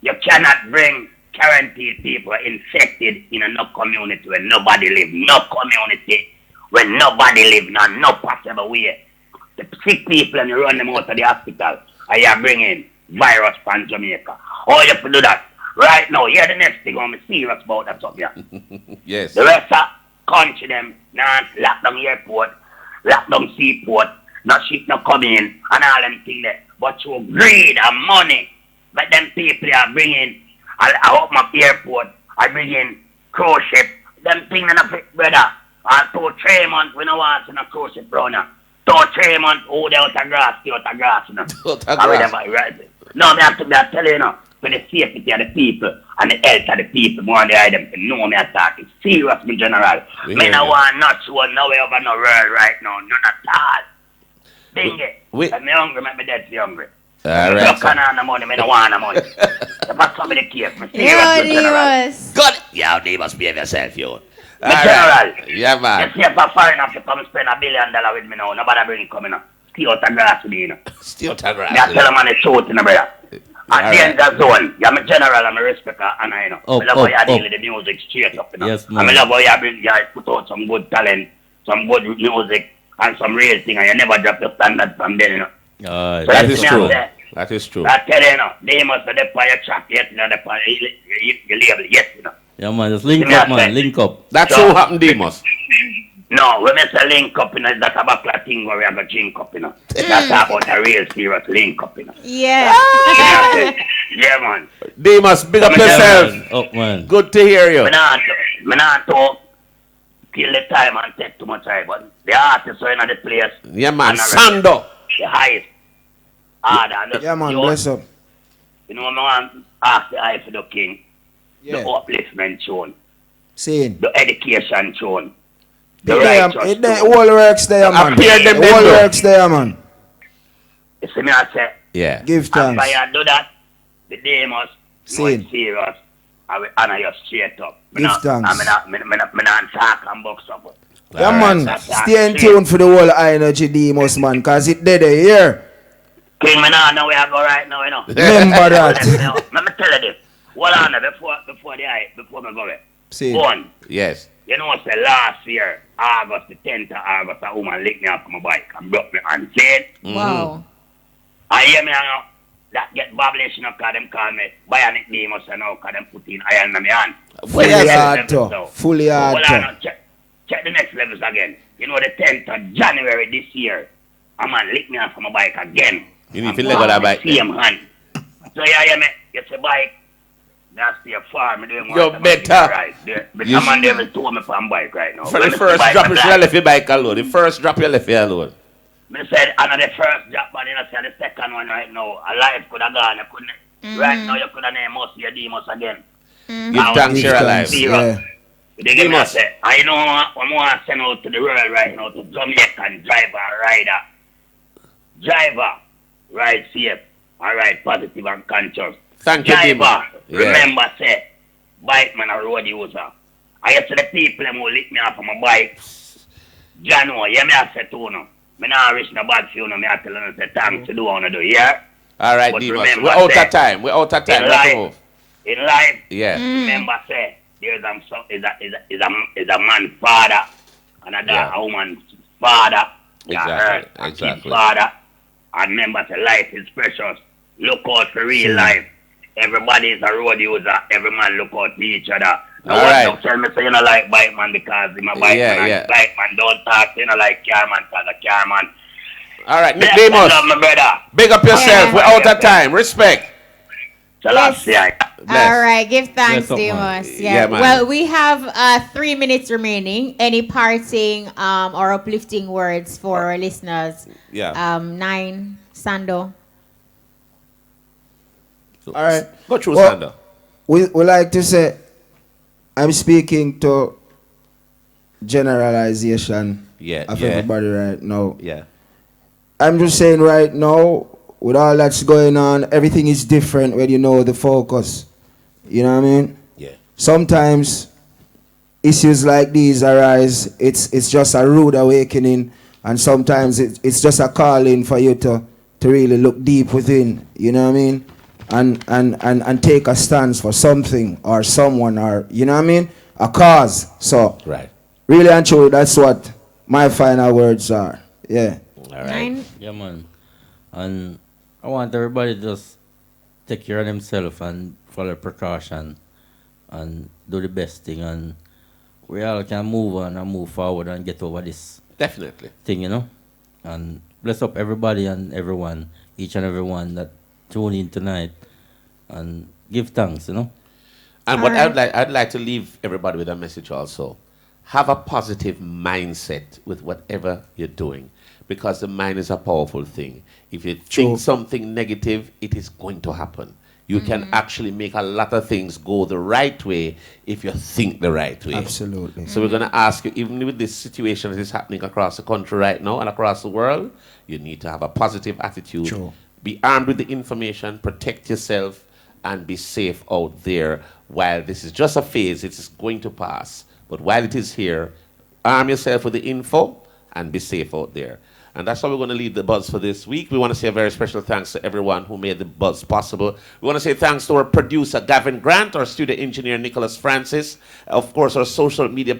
you cannot bring quarantine people infected in a no community where nobody live. No community where nobody live. No possible way. The sick people and you run them out of the hospital. And you bring in virus from Jamaica. How you have to do that? Right now, here's the next thing I'm serious about that stuff here. Yes. The rest of country them, not lock down airport, lock down seaport, no ship no come in, and all them things there. But through greed and money, but them people are bringing, I open up airport, I bring in cruise ship, them things in a brother. And 2-3 months, we don't want to cruise it, bro. 2-3 months, oh, they out of grass, you know. Right. No, me have to tell you, for the safety of the people and the health of the people, more than them to know me talking serious, me general. Me no want not sure no way over no world right now, none at all. Ding it. Me hungry, me dead for hungry. All right. So. On the money, me no want the money. You must come in the case, me serious, me general. Good. Yeah, they must behave yourself, yo. Me general. Yeah, man. You see if a foreigner to come spend $1 billion with me now, nobody bring it coming up. Stay out of grass with me, you know. Stay out of grass. Me tell them on the truth, you know, brother. At Dangerzone, you're my general and my respecter, and I know. I love how you deal with the music straight up, you know. Yes, I love how you put out some good talent, some good music, and some real thing, and you never drop your standard from there, you know. So that is true. That is true. I tell you, they must be there for your track, yes, you know, there for your label, yes, you know. Yeah, man, just link up, man, link up. That's so, what happened, Demus. No, when I say link up, you know, that's about that thing where we have a drink up, you know. That's about a real serious link up, you know. Yeah. Yeah, man. Demus, big up yourself. Oh, man. Good to hear you. Me not talk kill the time and take too much time, but the artists are in the place. Yeah, man. Sando. The highest. Yeah, man, bless up. You know, I want to ask the eye for the king. Yeah. The upliftment tune. Saying. The education tune. The whole works there, man. The whole works there, man. You see me, I say. Yeah. Give thanks. After you do that, the day must be serious. I will honor you straight up. Give thanks. I'm not talk and box up. Yeah, man. Stay in tune for the whole high energy Demus, man, because it dead here. King, me now know where I go right now, you know. Remember that. Let me tell you this. Hold on, before me go there. One. Yes. You know, say last year, August, the 10th of August, a woman licked me off my bike and broke me and said, wow. I hear me now, that get babblish, you know, because them call me Bionic Demus, you know, because them put in iron in my hand. Fully hard. Fully hard. Hold on, check the next levels again. You know, the 10th of January this year, a man licked me off my bike again. You need to let go that bike. Same hand. So you hear me, get the bike. That's the farm. You're better. But I'm on there to me from bike right now. For the first drop, you left your bike alone. The first drop, you left it alone. I said, I'm the first drop, but you know, the second one right now, a life could have gone. You couldn't. Right now, you could have named most of your Demus again. Give thanks, you're alive. Yeah. Demus. I know I'm going to send out to the world right now to Jamaican driver, ride safe, and ride positive and conscious. Thank you, driver, remember, say, bike man a road user. I used to the people who lick me off of my bike. Jano, yeah, me I say to you, me not reach no bad for you, me I tell you, say, thanks to do what I do, yeah? All right, Demus, we're out of time. We're out of time. In life, yeah. Remember, say, there's a man's father, and a woman's father, exactly. Father, and remember, say, life is precious. Look out for real life. Everybody is a road user. Every man look out for each other. Now, what tell me say you know like bike man because I'm a bike man. And bike man don't talk. You know like car man because a car man. All right, Demus. Big up yourself. We're out of time. Respect. Yes. All right, give thanks, Demus. Yeah. Well, we have 3 minutes remaining. Any parting or uplifting words for our listeners? Yeah. 9, Sando. All right. Go through, Sando. We like to say, I'm speaking to generalization of everybody right now. Yeah. I'm just saying right now, with all that's going on, everything is different when you know the focus. You know what I mean? Yeah. Sometimes issues like these arise. It's just a rude awakening, and sometimes it's just a calling for you to really look deep within. You know what I mean? And take a stance for something or someone, or you know what I mean, a cause. So really and truly, that's what my final words are. Yeah. All right. Yeah, man. And I want everybody to just take care of themselves and follow precaution and do the best thing, and we all can move on and move forward and get over this thing, you know. And bless up everybody and everyone, each and every one that tune in tonight, and give thanks, you know. And what I'd like to leave everybody with a message also. have a positive mindset with whatever you're doing, because the mind is a powerful thing. If you think something negative, it is going to happen. You can actually make a lot of things go the right way if you think the right way. Absolutely. So we're going to ask you, even with this situation that is happening across the country right now and across the world, you need to have a positive attitude. Be armed with the information, protect yourself, and be safe out there. While this is just a phase, it is going to pass. But while it is here, arm yourself with the info and be safe out there. And that's how we're going to lead the buzz for this week. We want to say a very special thanks to everyone who made the buzz possible. We want to say thanks to our producer, Gavin Grant, our studio engineer, Nicholas Francis, of course, our social media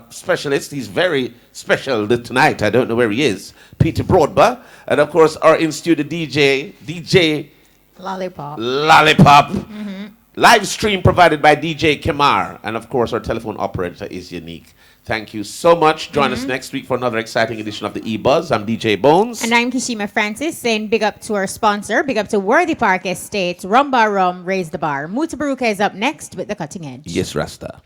specialist. He's very special tonight. I don't know where he is, Peter Broadba. And, of course, our in-studio DJ Lollipop. Live stream provided by DJ Kemar. And, of course, our telephone operator is Unique. Thank you so much. Join us next week for another exciting edition of the E-Buzz. I'm DJ Bones. And I'm Kishima Francis, saying big up to our sponsor, big up to Worthy Park Estates, Rum Bar Rum, Raise the Bar. Mutabaruka is up next with The Cutting Edge. Yes, Rasta.